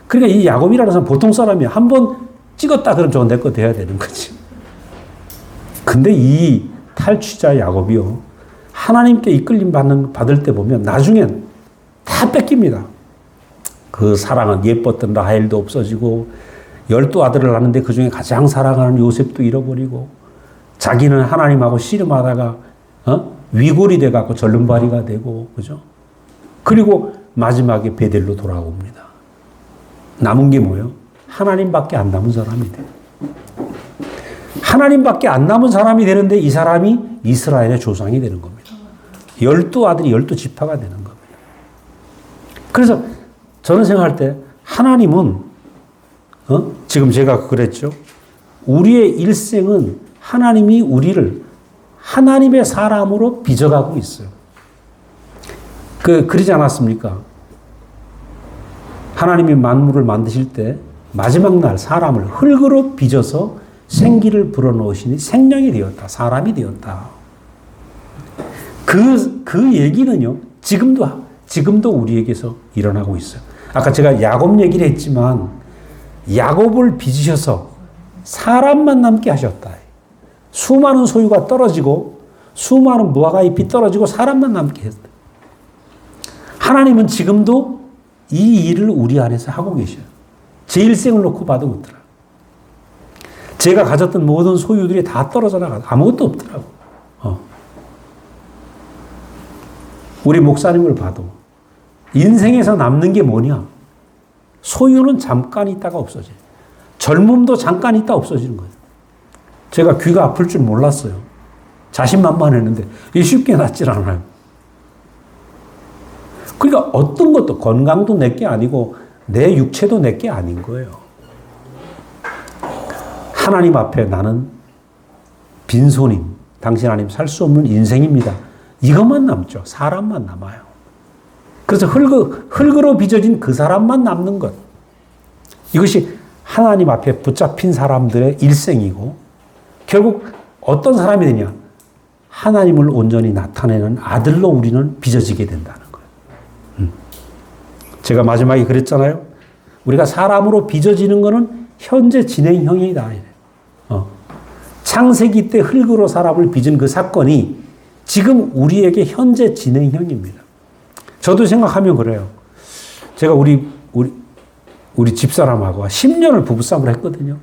그러니까 이 야곱이라는 사람 보통 사람이 한 번 찍었다 그러면 저건 내 거 돼야 되는 거지. 근데 이 탈취자 야곱이요, 하나님께 이끌림 받을 때 보면 나중엔 다 뺏깁니다. 그 사랑은 예뻤던 라헬도 없어지고, 12아들을 낳는데 그 중에 가장 사랑하는 요셉도 잃어버리고, 자기는 하나님하고 씨름하다가 위골이 돼갖고 절름발이가 되고, 그죠? 그리고 마지막에 베델로 돌아옵니다. 남은 게 뭐예요? 하나님밖에 안 남은 사람이 돼요. 하나님밖에 안 남은 사람이 되는데 이 사람이 이스라엘의 조상이 되는 겁니다. 12아들이 12지파가 되는 겁니다. 그래서 저는 생각할 때 하나님은 지금 제가 그랬죠. 우리의 일생은 하나님이 우리를 하나님의 사람으로 빚어가고 있어요. 그러지 않았습니까? 하나님이 만물을 만드실 때 마지막 날 사람을 흙으로 빚어서 생기를 불어넣으시니 생명이 되었다. 사람이 되었다. 그 얘기는요, 지금도 우리에게서 일어나고 있어요. 아까 제가 야곱 얘기를 했지만, 야곱을 빚으셔서 사람만 남게 하셨다. 수많은 소유가 떨어지고, 수많은 무화과 잎이 떨어지고, 사람만 남게 했다. 하나님은 지금도 이 일을 우리 안에서 하고 계셔요. 제 일생을 놓고 봐도 없더라. 제가 가졌던 모든 소유들이 다 떨어져 나가 아무것도 없더라고. 우리 목사님을 봐도 인생에서 남는 게 뭐냐? 소유는 잠깐 있다가 없어져요. 젊음도 잠깐 있다 없어지는 거예요. 제가 귀가 아플 줄 몰랐어요. 자신만만했는데 이게 쉽게 낫질 않아요. 그러니까 어떤 것도 건강도 내게 아니고 내 육체도 내게 아닌 거예요. 하나님 앞에 나는 빈손임, 당신 아님 살 수 없는 인생입니다. 이것만 남죠. 사람만 남아요. 그래서 흙으로 빚어진 그 사람만 남는 것. 이것이 하나님 앞에 붙잡힌 사람들의 일생이고 결국 어떤 사람이 되냐? 하나님을 온전히 나타내는 아들로 우리는 빚어지게 된다는 거예요. 제가 마지막에 그랬잖아요. 우리가 사람으로 빚어지는 것은 현재 진행형이다. 창세기 때 흙으로 사람을 빚은 그 사건이 지금 우리에게 현재 진행형입니다. 저도 생각하면 그래요. 제가 우리 집사람하고 10년을 부부싸움을 했거든요.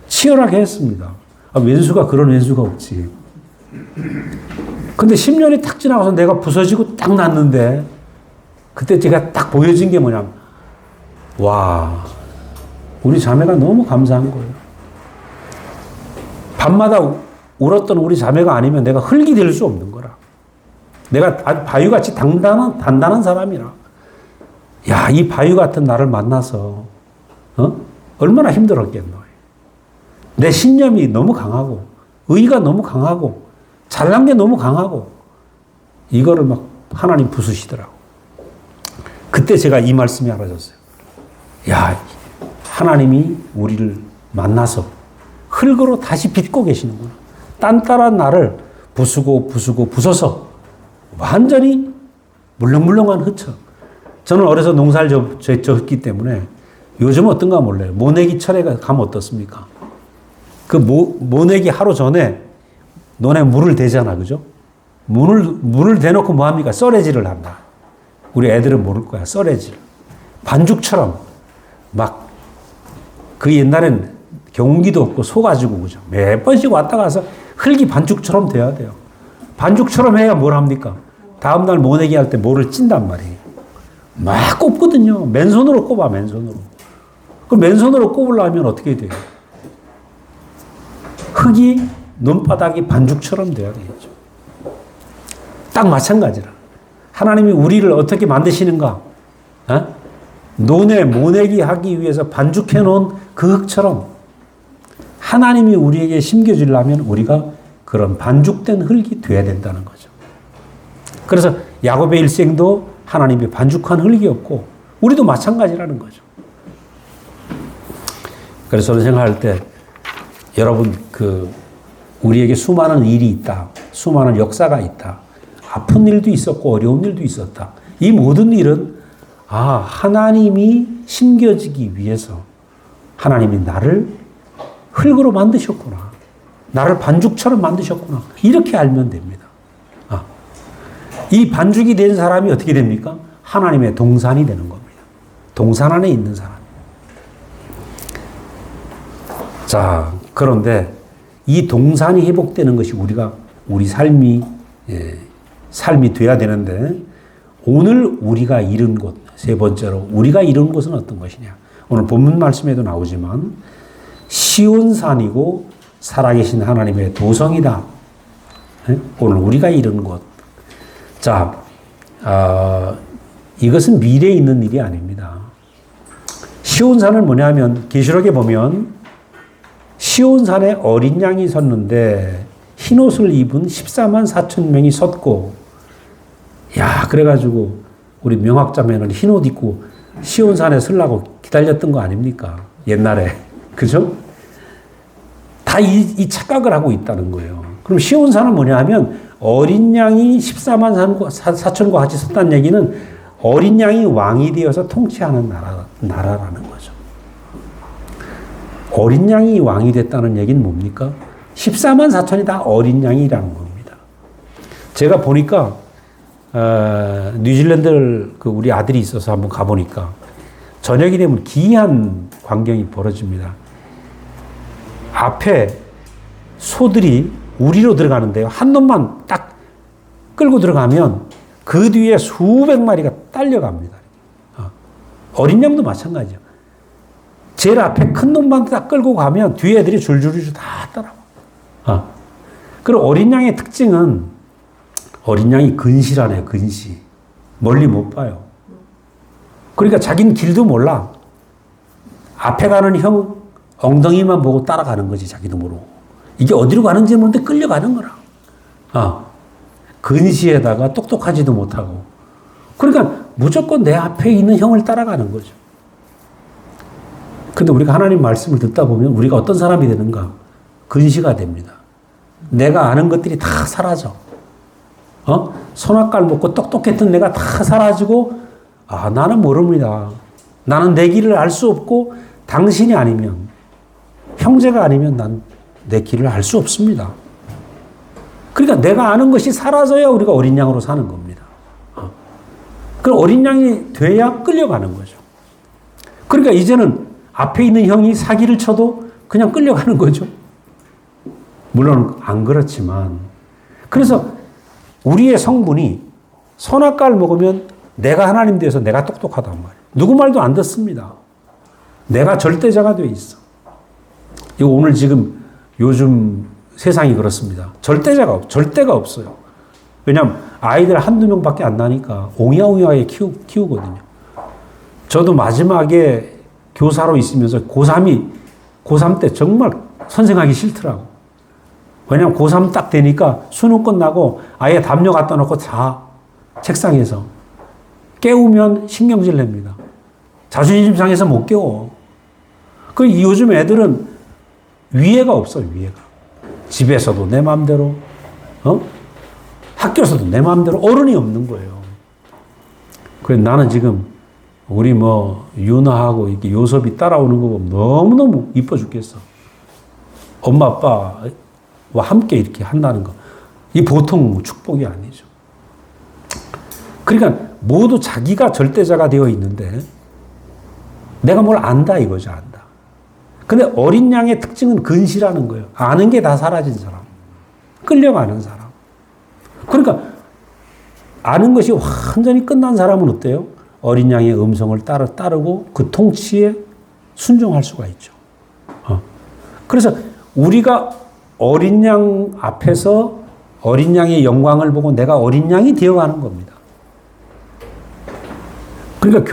치열하게 했습니다. 왼수가 그런 왼수가 없지. 근데 10년이 탁 지나가서 내가 부서지고 딱 났는데 그때 제가 딱 보여진 게 뭐냐면 와, 우리 자매가 너무 감사한 거예요. 밤마다 울었던 우리 자매가 아니면 내가 흙이 될 수 없는 거라. 내가 바위같이 단단한 사람이라. 야, 이 바위 같은 나를 만나서 얼마나 힘들었겠노. 내 신념이 너무 강하고 의의가 너무 강하고 잘난 게 너무 강하고 이거를 막 하나님 부수시더라고. 그때 제가 이 말씀이 알아졌어요. 야, 하나님이 우리를 만나서 흙으로 다시 빚고 계시는구나. 딴따란 나를 부숴서 완전히 물렁물렁한 흙처럼. 저는 어려서 농사를 졌기 때문에 요즘 어떤가 몰라요. 모내기 철에 가면 어떻습니까? 그 모내기 하루 전에 논에 물을 대잖아. 그죠? 물을 대놓고 뭐 합니까? 썰애질을 한다. 우리 애들은 모를 거야. 썰애질. 반죽처럼 막 그 옛날엔 경운기도 없고 소 가지고 그죠? 몇 번씩 왔다 가서 흙이 반죽처럼 돼야 돼요. 반죽처럼 해야 뭘 합니까? 다음날 모내기 할 때 모를 찐단 말이에요. 막 꼽거든요. 맨손으로 꼽아, 맨손으로. 그럼 맨손으로 꼽으려면 어떻게 돼요? 흙이 논바닥이 반죽처럼 돼야 되겠죠. 딱 마찬가지라. 하나님이 우리를 어떻게 만드시는가? 논에 모내기 하기 위해서 반죽해 놓은 그 흙처럼 하나님이 우리에게 심겨주려면 우리가 그런 반죽된 흙이 돼야 된다는 거죠. 그래서 야곱의 일생도 하나님이 반죽한 흙이었고 우리도 마찬가지라는 거죠. 그래서 저는 생각할 때 여러분 우리에게 수많은 일이 있다. 수많은 역사가 있다. 아픈 일도 있었고 어려운 일도 있었다. 이 모든 일은 하나님이 심겨지기 위해서 하나님이 나를 흙으로 만드셨구나. 나를 반죽처럼 만드셨구나. 이렇게 알면 됩니다. 이 반죽이 된 사람이 어떻게 됩니까? 하나님의 동산이 되는 겁니다. 동산 안에 있는 사람. 자, 그런데 이 동산이 회복되는 것이 우리 삶이 돼야 되는데 오늘 우리가 이룬 곳, 세 번째로 우리가 이룬 곳은 어떤 것이냐? 오늘 본문 말씀에도 나오지만 시온산이고 살아계신 하나님의 도성이다. 오늘 우리가 이룬 곳. 자, 이것은 미래에 있는 일이 아닙니다. 시온산은 뭐냐면 계시록에 보면 시온산에 어린 양이 섰는데 흰옷을 입은 14만 4천 명이 섰고, 야, 그래가지고 우리 명학자매는 흰옷 입고 시온산에 서려고 기다렸던 거 아닙니까? 옛날에. 그죠? 다 이 착각을 하고 있다는 거예요. 그럼 시온산은 뭐냐 하면 어린 양이 14만 4천과 같이 섰다는 얘기는 어린 양이 왕이 되어서 통치하는 나라라는 거죠. 어린 양이 왕이 됐다는 얘기는 뭡니까? 14만 4천이 다 어린 양이라는 겁니다. 제가 보니까 뉴질랜드 우리 아들이 있어서 한번 가보니까 저녁이 되면 기이한 광경이 벌어집니다. 앞에 소들이 우리로 들어가는데요. 한 놈만 딱 끌고 들어가면 그 뒤에 수백 마리가 딸려갑니다. 어린 양도 마찬가지죠. 제일 앞에 큰 놈만 딱 끌고 가면 뒤에 애들이 줄줄줄 다 따라와. 그리고 어린 양의 특징은 어린 양이 근시라네요. 근시. 멀리 못 봐요. 그러니까 자기는 길도 몰라. 앞에 가는 형 엉덩이만 보고 따라가는 거지. 자기도 모르고. 이게 어디로 가는지 모르는데 끌려가는 거라. 근시에다가 똑똑하지도 못하고. 그러니까 무조건 내 앞에 있는 형을 따라가는 거죠. 근데 우리가 하나님 말씀을 듣다 보면 우리가 어떤 사람이 되는가? 근시가 됩니다. 내가 아는 것들이 다 사라져. 손아깔 먹고 똑똑했던 내가 다 사라지고, 나는 모릅니다. 나는 내 길을 알 수 없고, 당신이 아니면, 형제가 아니면 난 내 길을 알 수 없습니다. 그러니까 내가 아는 것이 사라져야 우리가 어린 양으로 사는 겁니다. 그럼 어린 양이 돼야 끌려가는 거죠. 그러니까 이제는 앞에 있는 형이 사기를 쳐도 그냥 끌려가는 거죠. 물론 안 그렇지만. 그래서 우리의 성분이 선악과를 먹으면 내가 하나님 되어서 내가 똑똑하단 말이에요. 누구 말도 안 듣습니다. 내가 절대자가 되어 있어. 이거 오늘 지금 요즘 세상이 그렇습니다. 절대가 없어요. 왜냐하면 아이들 한두 명밖에 안 나니까 옹야옹야하게 키우거든요. 저도 마지막에 교사로 있으면서 고3 때 정말 선생하기 싫더라고. 왜냐하면 고3 딱 되니까 수능 끝나고 아예 담요 갖다 놓고 자. 책상에서. 깨우면 신경질 냅니다. 자존심 상해서 못 깨워. 요즘 애들은 위해가 없어요, 위해가. 집에서도 내 마음대로, 학교에서도 내 마음대로 어른이 없는 거예요. 그래서 나는 지금 우리 유나하고 이렇게 요섭이 따라오는 거 보면 너무너무 이뻐 죽겠어. 엄마, 아빠와 함께 이렇게 한다는 거. 이 보통 축복이 아니죠. 그러니까 모두 자기가 절대자가 되어 있는데 내가 뭘 안다 이거죠, 안다. 근데 어린 양의 특징은 근시라는 거예요. 아는 게 다 사라진 사람. 끌려가는 사람. 그러니까 아는 것이 완전히 끝난 사람은 어때요? 어린 양의 음성을 따르고 그 통치에 순종할 수가 있죠. 그래서 우리가 어린 양 앞에서 어린 양의 영광을 보고 내가 어린 양이 되어가는 겁니다. 그러니까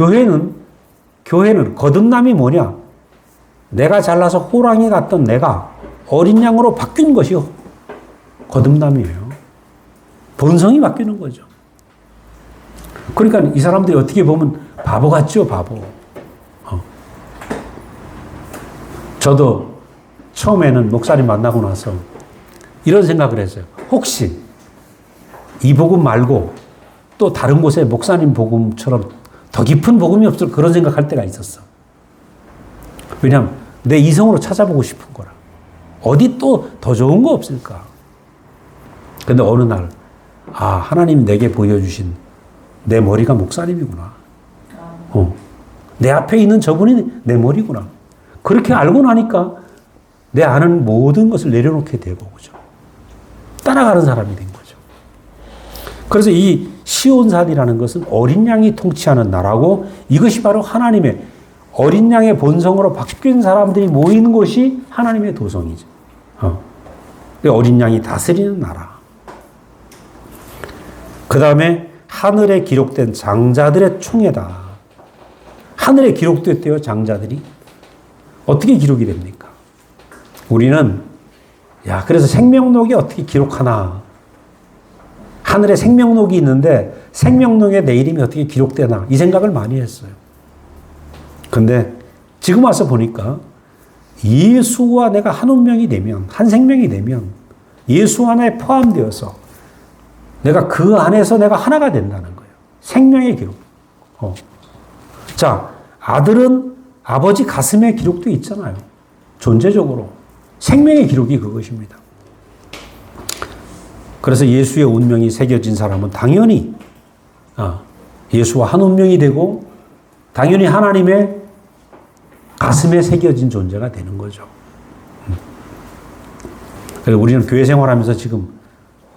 교회는 거듭남이 뭐냐? 내가 잘나서 호랑이 같던 내가 어린 양으로 바뀐 것이 거듭남이에요. 본성이 바뀌는 거죠. 그러니까 이 사람들이 어떻게 보면 바보 같죠, 바보. 저도 처음에는 목사님 만나고 나서 이런 생각을 했어요. 혹시 이 복음 말고 또 다른 곳에 목사님 복음처럼 더 깊은 복음이 없을까 그런 생각할 때가 있었어. 왜냐하면 내 이성으로 찾아보고 싶은 거라. 어디 또 더 좋은 거 없을까? 근데 어느 날, 하나님 내게 보여주신 내 머리가 목사님이구나. 내 앞에 있는 저분이 내 머리구나. 그렇게 알고 나니까 내 아는 모든 것을 내려놓게 되고, 그죠? 따라가는 사람이 된 거죠. 그래서 이 시온산이라는 것은 어린 양이 통치하는 나라고 이것이 바로 하나님의 어린 양의 본성으로 바뀐 사람들이 모이는 곳이 하나님의 도성이죠. 어린 양이 다스리는 나라. 그 다음에 하늘에 기록된 장자들의 총회다. 하늘에 기록됐대요, 장자들이. 어떻게 기록이 됩니까? 우리는 야, 그래서 생명록이 어떻게 기록하나? 하늘에 생명록이 있는데 생명록에 내 이름이 어떻게 기록되나? 이 생각을 많이 했어요. 근데 지금 와서 보니까 예수와 내가 한 운명이 되면, 한 생명이 되면 예수 안에 포함되어서 내가 그 안에서 내가 하나가 된다는 거예요. 생명의 기록. 자, 아들은 아버지 가슴에 기록도 있잖아요. 존재적으로. 생명의 기록이 그것입니다. 그래서 예수의 운명이 새겨진 사람은 당연히 예수와 한 운명이 되고 당연히 하나님의 가슴에 새겨진 존재가 되는 거죠. 그래서 우리는 교회 생활하면서 지금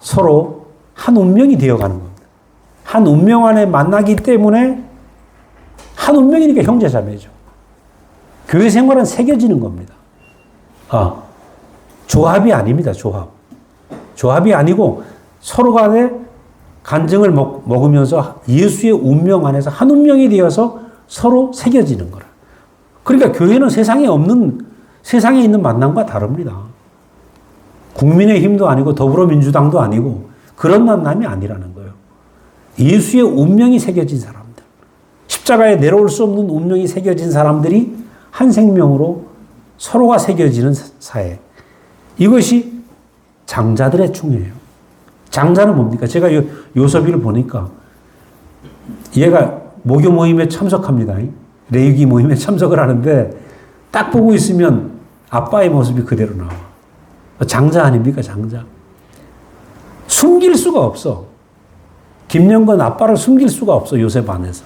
서로 한 운명이 되어가는 겁니다. 한 운명 안에 만나기 때문에 한 운명이니까 형제자매죠. 교회 생활은 새겨지는 겁니다. 조합이 아닙니다. 조합이 아니고 서로 간에 간증을 먹으면서 예수의 운명 안에서 한 운명이 되어서 서로 새겨지는 거라. 그러니까 교회는 세상에 있는 만남과 다릅니다. 국민의힘도 아니고 더불어민주당도 아니고 그런 만남이 아니라는 거예요. 예수의 운명이 새겨진 사람들, 십자가에 내려올 수 없는 운명이 새겨진 사람들이 한 생명으로 서로가 새겨지는 사회. 이것이 장자들의 충이에요. 장자는 뭡니까? 제가 요섭이를 보니까 얘가 모교 모임에 참석합니다. 레위기 모임에 참석을 하는데 딱 보고 있으면 아빠의 모습이 그대로 나와. 장자 아닙니까? 장자. 숨길 수가 없어. 김영건 아빠를 숨길 수가 없어. 요셉 안에서.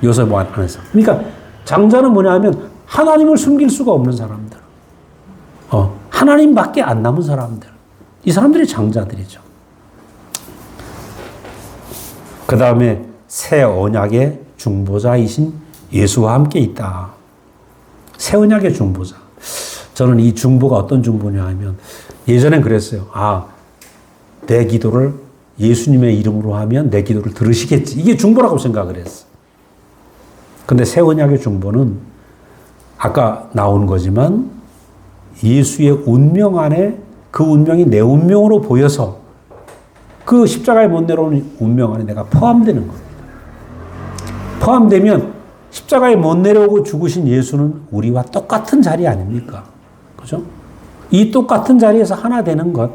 그러니까 장자는 뭐냐 하면 하나님을 숨길 수가 없는 사람들. 하나님밖에 안 남은 사람들. 이 사람들이 장자들이죠. 그 다음에 새 언약의 중보자이신 예수와 함께 있다. 새 언약의 중보자. 저는 이 중보가 어떤 중보냐 하면 예전엔 그랬어요. 내 기도를 예수님의 이름으로 하면 내 기도를 들으시겠지. 이게 중보라고 생각을 했어. 근데 새 언약의 중보는 아까 나온 거지만 예수의 운명 안에 그 운명이 내 운명으로 보여서 그 십자가에 못 내려오는 운명 안에 내가 포함되는 겁니다. 포함되면 십자가에 못 내려오고 죽으신 예수는 우리와 똑같은 자리 아닙니까? 그죠? 이 똑같은 자리에서 하나 되는 것,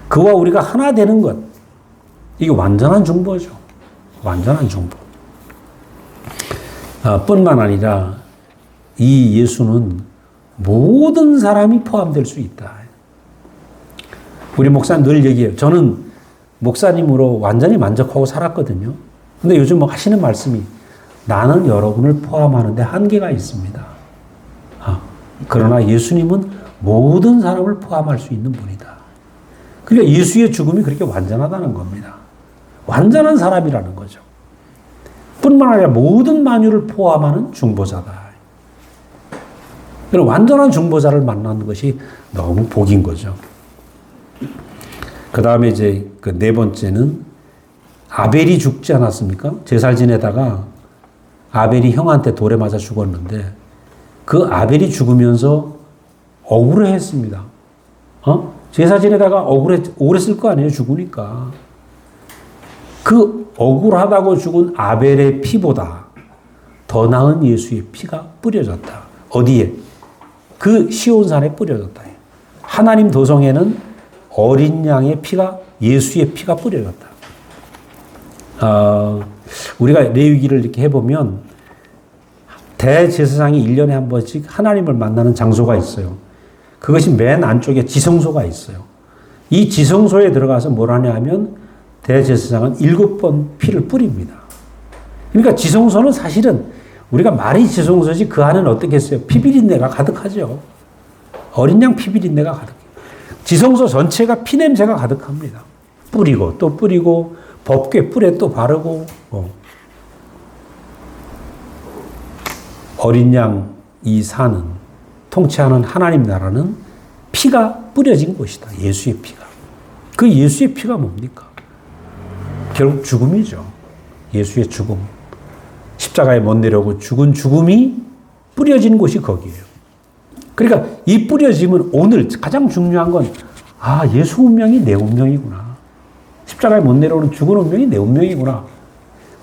그와 우리가 하나 되는 것, 이게 완전한 중보죠. 완전한 중보. 뿐만 아니라 이 예수는 모든 사람이 포함될 수 있다. 우리 목사님 늘 얘기해요. 저는 목사님으로 완전히 만족하고 살았거든요. 근데 요즘 하시는 말씀이 나는 여러분을 포함하는데 한계가 있습니다. 그러나 예수님은 모든 사람을 포함할 수 있는 분이다. 그러니까 예수의 죽음이 그렇게 완전하다는 겁니다. 완전한 사람이라는 거죠. 뿐만 아니라 모든 만유를 포함하는 중보자다. 그럼 완전한 중보자를 만나는 것이 너무 복인 거죠. 그 다음에 이제 그 네 번째는 아벨이 죽지 않았습니까? 제사를 지내다가 아벨이 형한테 돌에 맞아 죽었는데 그 아벨이 죽으면서 억울해했습니다. 제사 지내다가 억울했을 거 아니에요? 죽으니까. 그 억울하다고 죽은 아벨의 피보다 더 나은 예수의 피가 뿌려졌다. 어디에? 그 시온산에 뿌려졌다. 하나님 도성에는 어린 양의 피가, 예수의 피가 뿌려졌다. 우리가 레위기를 이렇게 해보면 대제사장이 1년에 한 번씩 하나님을 만나는 장소가 있어요. 그것이 맨 안쪽에 지성소가 있어요. 이 지성소에 들어가서 뭘 하냐 하면 대제사장은 7번 피를 뿌립니다. 그러니까 지성소는 사실은 우리가 말이 지성소지 그 안에는 어떻게 했어요? 피비린내가 가득하죠. 어린 양 피비린내가 가득해요. 지성소 전체가 피냄새가 가득합니다. 뿌리고 또 뿌리고 법궤 뿔에 또 바르고 어린 양 이 산은 통치하는 하나님 나라는 피가 뿌려진 곳이다. 예수의 피가. 그 예수의 피가 뭡니까? 결국 죽음이죠. 예수의 죽음. 십자가에 못 내려오고 죽은 죽음이 뿌려진 곳이 거기에요. 그러니까 이 뿌려짐은 오늘 가장 중요한 건, 아, 예수 운명이 내 운명이구나. 십자가에 못 내려오는 죽은 운명이 내 운명이구나.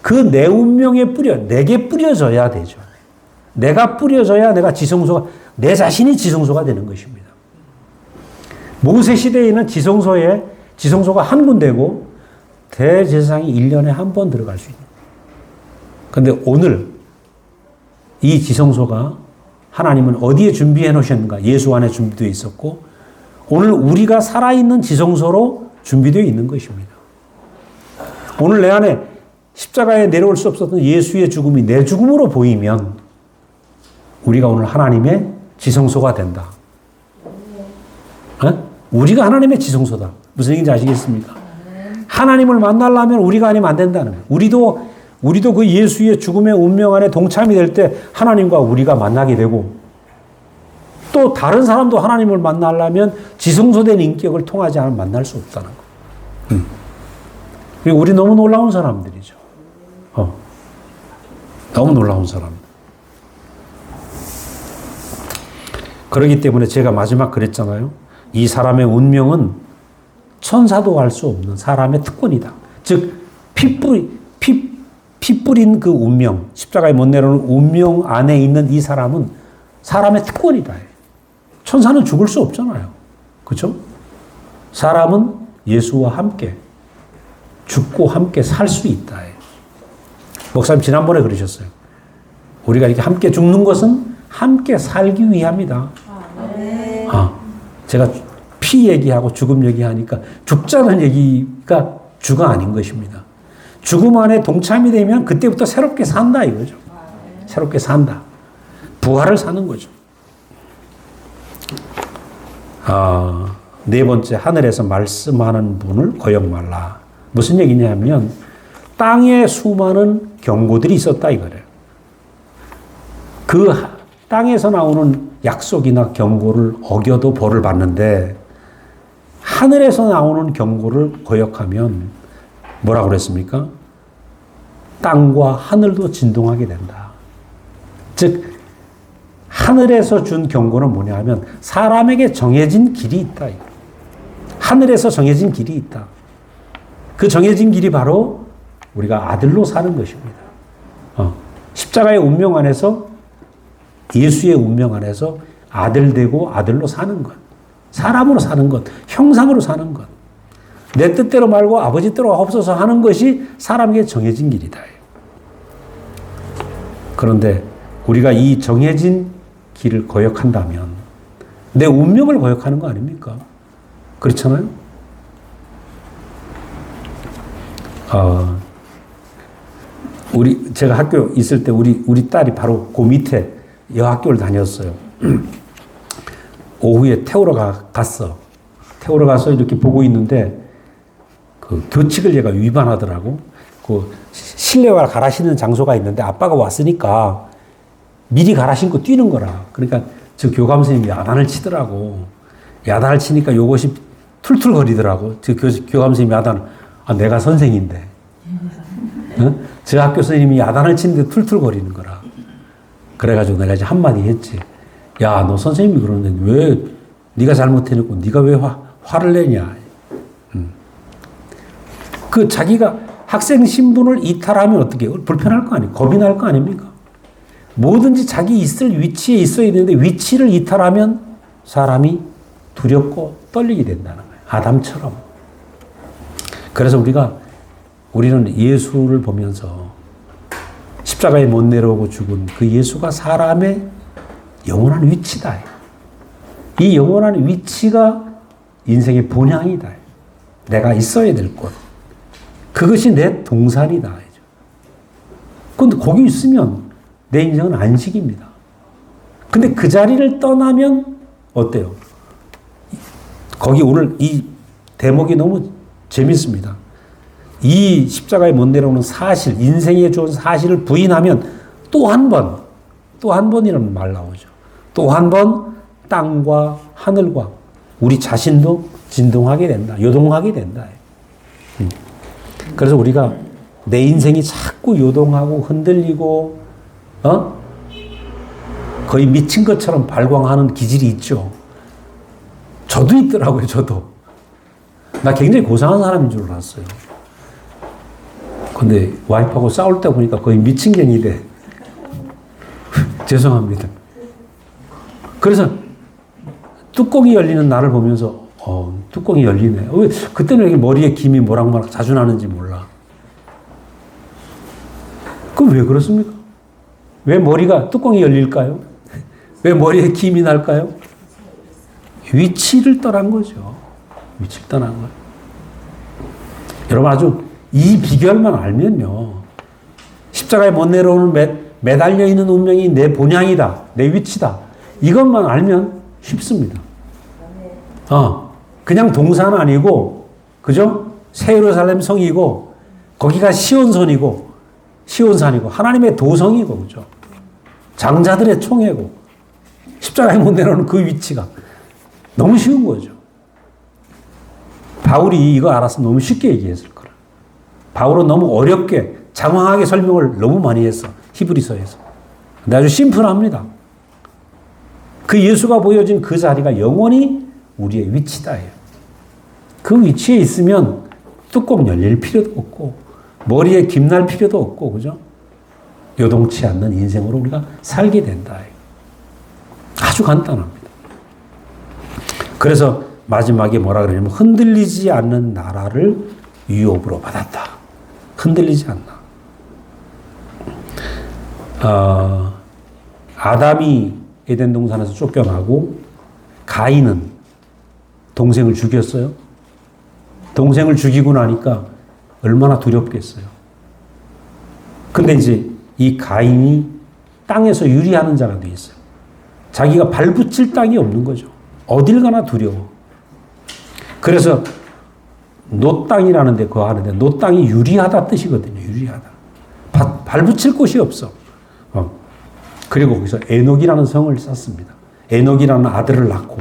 그 내 운명에 내게 뿌려져야 되죠. 내가 뿌려져야 내가 지성소가, 내 자신이 지성소가 되는 것입니다. 모세 시대에는 지성소가 한 군데고 대제사장이 1년에 한 번 들어갈 수 있는. 그런데 오늘 이 지성소가 하나님은 어디에 준비해 놓으셨는가? 예수 안에 준비되어 있었고 오늘 우리가 살아있는 지성소로 준비되어 있는 것입니다. 오늘 내 안에 십자가에 내려올 수 없었던 예수의 죽음이 내 죽음으로 보이면 우리가 오늘 하나님의 지성소가 된다. 우리가 하나님의 지성소다. 무슨 얘기인지 아시겠습니까? 하나님을 만나려면 우리가 아니면 안 된다는 거예요. 우리도 그 예수의 죽음의 운명 안에 동참이 될 때 하나님과 우리가 만나게 되고 또 다른 사람도 하나님을 만나려면 지성소된 인격을 통하지 않으면 만날 수 없다는 거. 그리고 우리 너무 놀라운 사람들이죠. 너무 놀라운 사람. 그렇기 때문에 제가 마지막 그랬잖아요. 이 사람의 운명은 천사도 알 수 없는 사람의 특권이다. 즉, 피 뿌린 그 운명, 십자가에 못 내려오는 운명 안에 있는 이 사람은 사람의 특권이다. 천사는 죽을 수 없잖아요. 그렇죠? 사람은 예수와 함께 죽고 함께 살 수 있다. 목사님 지난번에 그러셨어요. 우리가 이렇게 함께 죽는 것은 함께 살기 위함이다. 제가 피 얘기하고 죽음 얘기하니까 죽자는 얘기가 주가 아닌 것입니다. 죽음 안에 동참이 되면 그때부터 새롭게 산다 이거죠. 새롭게 산다. 부활을 사는 거죠. 네 번째, 하늘에서 말씀하는 분을 거역 말라. 무슨 얘기냐면 땅에 수많은 경고들이 있었다 이거래요. 그 땅에서 나오는 약속이나 경고를 어겨도 벌을 받는데 하늘에서 나오는 경고를 거역하면 뭐라고 그랬습니까? 땅과 하늘도 진동하게 된다. 즉 하늘에서 준 경고는 뭐냐 하면 사람에게 정해진 길이 있다. 하늘에서 정해진 길이 있다. 그 정해진 길이 바로 우리가 아들로 사는 것입니다. 십자가의 운명 안에서 예수의 운명 안에서 아들 되고 아들로 사는 것. 사람으로 사는 것. 형상으로 사는 것. 내 뜻대로 말고 아버지 뜻대로 없어서 하는 것이 사람에게 정해진 길이다. 그런데 우리가 이 정해진 길을 거역한다면 내 운명을 거역하는 거 아닙니까? 그렇잖아요? 제가 학교 있을 때 우리 딸이 바로 그 밑에 여학교를 다녔어요. 오후에 태우러 갔어. 태우러 가서 이렇게 보고 있는데 그 교칙을 얘가 위반하더라고. 그 실내화 갈아 신는 장소가 있는데 아빠가 왔으니까 미리 갈아 신고 뛰는 거라. 그러니까 저 교감 선생님이 야단을 치더라고. 야단을 치니까 요것이 툴툴 거리더라고. 저 교감 선생님이 내가 선생인데. 저 학교 선생님이 야단을 치는데 툴툴 거리는 거라. 그래가지고 내가 이제 한마디 했지. 야, 너 선생님이 그러는데 왜 네가 잘못해놓고 네가 왜 화를 내냐. 그 자기가 학생 신분을 이탈하면 어떻게 해요? 불편할 거 아니에요? 겁이 날 거 아닙니까? 뭐든지 자기 있을 위치에 있어야 되는데 위치를 이탈하면 사람이 두렵고 떨리게 된다는 거예요. 아담처럼. 그래서 우리는 예수를 보면서 십자가에 못 내려오고 죽은 그 예수가 사람의 영원한 위치다. 이 영원한 위치가 인생의 본향이다. 내가 있어야 될 곳. 그것이 내 동산이다. 그런데 거기 있으면 내 인생은 안식입니다. 근데 그 자리를 떠나면 어때요? 거기 오늘 이 대목이 너무 재밌습니다. 이 십자가에 못 내려오는 사실, 인생에 주은 사실을 부인하면 또 한 번이라는 말 나오죠. 또 한 번 땅과 하늘과 우리 자신도 진동하게 된다. 요동하게 된다. 그래서 우리가 내 인생이 자꾸 요동하고 흔들리고, 거의 미친 것처럼 발광하는 기질이 있죠. 저도 있더라고요, 저도. 나 굉장히 고상한 사람인 줄 알았어요. 근데 와이프하고 싸울 때 보니까 거의 미친 갱이 돼. 죄송합니다. 그래서 뚜껑이 열리는 나를 보면서 뚜껑이 열리네. 그때는 왜 머리에 김이 모락모락 자주 나는지 몰라. 그럼 왜 그렇습니까? 왜 머리가 뚜껑이 열릴까요? 왜 머리에 김이 날까요? 위치를 떠난 거죠. 위치를 떠난 거예요. 여러분 아주 이 비결만 알면요. 십자가에 못 내려오는 매달려 있는 운명이 내 본향이다. 내 위치다. 이것만 알면 쉽습니다. 그냥 동산 아니고, 그죠? 새 예루살렘 성이고, 거기가 시온산이고, 하나님의 도성이고, 그죠? 장자들의 총회고, 십자가에 못 내려오는 그 위치가 너무 쉬운 거죠. 바울이 이거 알아서 너무 쉽게 얘기했을 거라. 바울은 너무 어렵게, 장황하게 설명을 너무 많이 했어. 히브리서에서. 근데 아주 심플합니다. 그 예수가 보여진 그 자리가 영원히 우리의 위치다예요. 그 위치에 있으면 뚜껑 열릴 필요도 없고 머리에 김날 필요도 없고 그죠? 요동치 않는 인생으로 우리가 살게 된다. 아주 간단합니다. 그래서 마지막에 뭐라 그러냐면 흔들리지 않는 나라를 유업으로 받았다. 흔들리지 않나. 아담이 에덴 동산에서 쫓겨나고 가인은 동생을 죽였어요. 동생을 죽이고 나니까 얼마나 두렵겠어요. 근데 이제 이 가인이 땅에서 유리하는 자가 돼 있어요. 자기가 발붙일 땅이 없는 거죠. 어딜 가나 두려워. 그래서 노 땅이라는데 그거 하는데 노 땅이 유리하다 뜻이거든요. 유리하다. 발붙일 곳이 없어. 그리고 거기서 에녹이라는 성을 쌓습니다. 에녹이라는 아들을 낳고.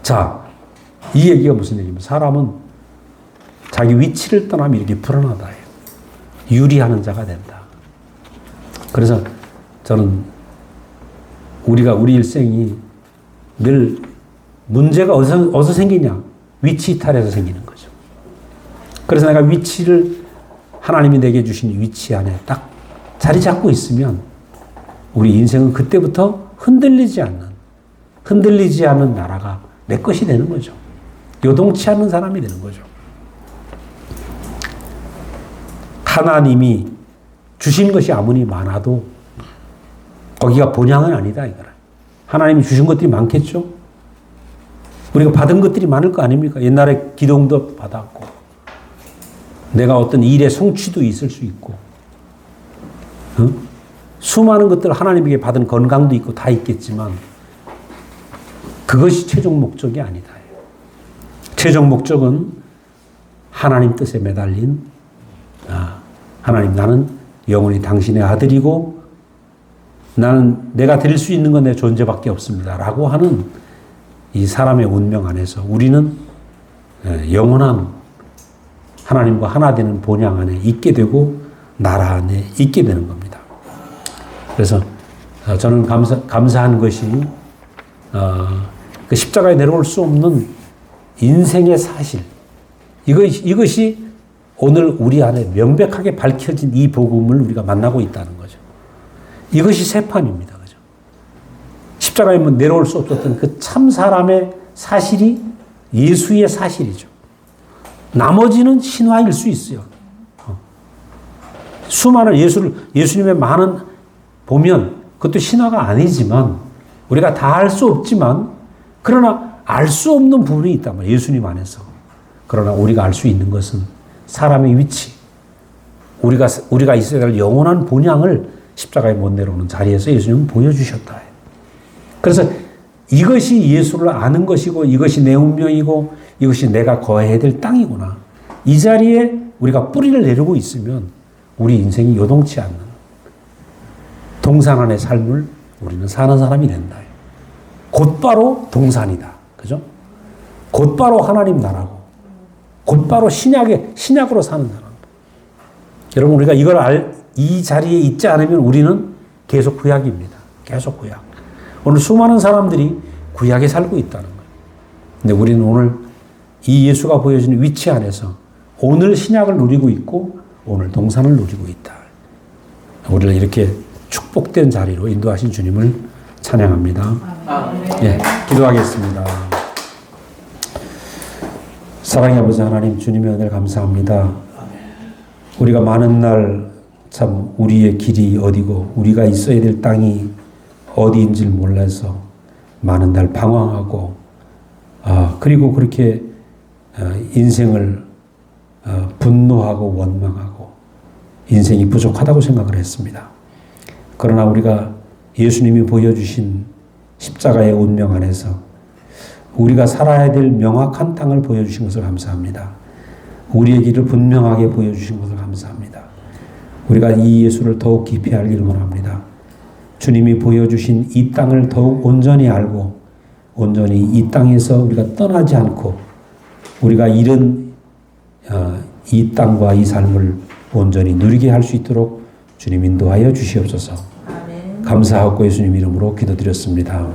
자, 이 얘기가 무슨 얘기냐면 사람은 자기 위치를 떠나면 이렇게 불안하다. 유리하는 자가 된다. 그래서 저는 우리 일생이 늘 문제가 어디서 생기냐? 위치 이탈에서 생기는 거죠. 그래서 내가 위치를 하나님이 내게 주신 위치 안에 딱 자리 잡고 있으면 우리 인생은 그때부터 흔들리지 않는 나라가 내 것이 되는 거죠. 요동치 않는 사람이 되는 거죠. 하나님이 주신 것이 아무리 많아도 거기가 본향은 아니다 이거라. 하나님이 주신 것들이 많겠죠. 우리가 받은 것들이 많을 거 아닙니까? 옛날에 기도응답 받았고 내가 어떤 일의 성취도 있을 수 있고 수많은 것들 하나님에게 받은 건강도 있고 다 있겠지만 그것이 최종 목적이 아니다. 최종 목적은 하나님 뜻에 매달린 하나님 나는 영원히 당신의 아들이고 나는 내가 드릴 수 있는 건 내 존재밖에 없습니다. 라고 하는 이 사람의 운명 안에서 우리는 영원한 하나님과 하나 되는 본향 안에 있게 되고 나라 안에 있게 되는 겁니다. 그래서 저는 감사한 것이 그 십자가에 내려올 수 없는 인생의 사실 이것이 오늘 우리 안에 명백하게 밝혀진 이 복음을 우리가 만나고 있다는 거죠. 이것이 새판입니다. 그죠? 십자가에 내려올 수 없었던 그 참 사람의 사실이 예수의 사실이죠. 나머지는 신화일 수 있어요. 수많은 예수님의 많은 보면 그것도 신화가 아니지만 우리가 다 알 수 없지만 그러나 알 수 없는 부분이 있단 말이에요. 예수님 안에서. 그러나 우리가 알 수 있는 것은 사람의 위치, 우리가 있어야 될 영원한 본향을 십자가에 못 내려오는 자리에서 예수님은 보여주셨다. 그래서 이것이 예수를 아는 것이고 이것이 내 운명이고 이것이 내가 거해야 될 땅이구나. 이 자리에 우리가 뿌리를 내리고 있으면 우리 인생이 요동치 않는 동산 안의 삶을 우리는 사는 사람이 된다. 곧바로 동산이다. 그죠? 곧바로 하나님 나라고 곧바로 신약으로 사는 사람. 여러분 우리가 이 자리에 있지 않으면 우리는 계속 구약입니다. 계속 구약. 오늘 수많은 사람들이 구약에 살고 있다는 거예요. 근데 우리는 오늘 이 예수가 보여주는 위치 안에서 오늘 신약을 누리고 있고 오늘 동산을 누리고 있다. 우리를 이렇게 축복된 자리로 인도하신 주님을 찬양합니다. 예, 기도하겠습니다. 사랑의 아버지 하나님, 주님의 은혜를 감사합니다. 우리가 많은 날 참 우리의 길이 어디고 우리가 있어야 될 땅이 어디인지 몰라서 많은 날 방황하고 그리고 그렇게 인생을 분노하고 원망하고 인생이 부족하다고 생각을 했습니다. 그러나 우리가 예수님이 보여주신 십자가의 운명 안에서 우리가 살아야 될 명확한 땅을 보여주신 것을 감사합니다. 우리의 길을 분명하게 보여주신 것을 감사합니다. 우리가 이 예수를 더욱 깊이 알기를 원합니다. 주님이 보여주신 이 땅을 더욱 온전히 알고 온전히 이 땅에서 우리가 떠나지 않고 우리가 잃은 이 땅과 이 삶을 온전히 누리게 할 수 있도록 주님 인도하여 주시옵소서. 감사하고 예수님 이름으로 기도드렸습니다.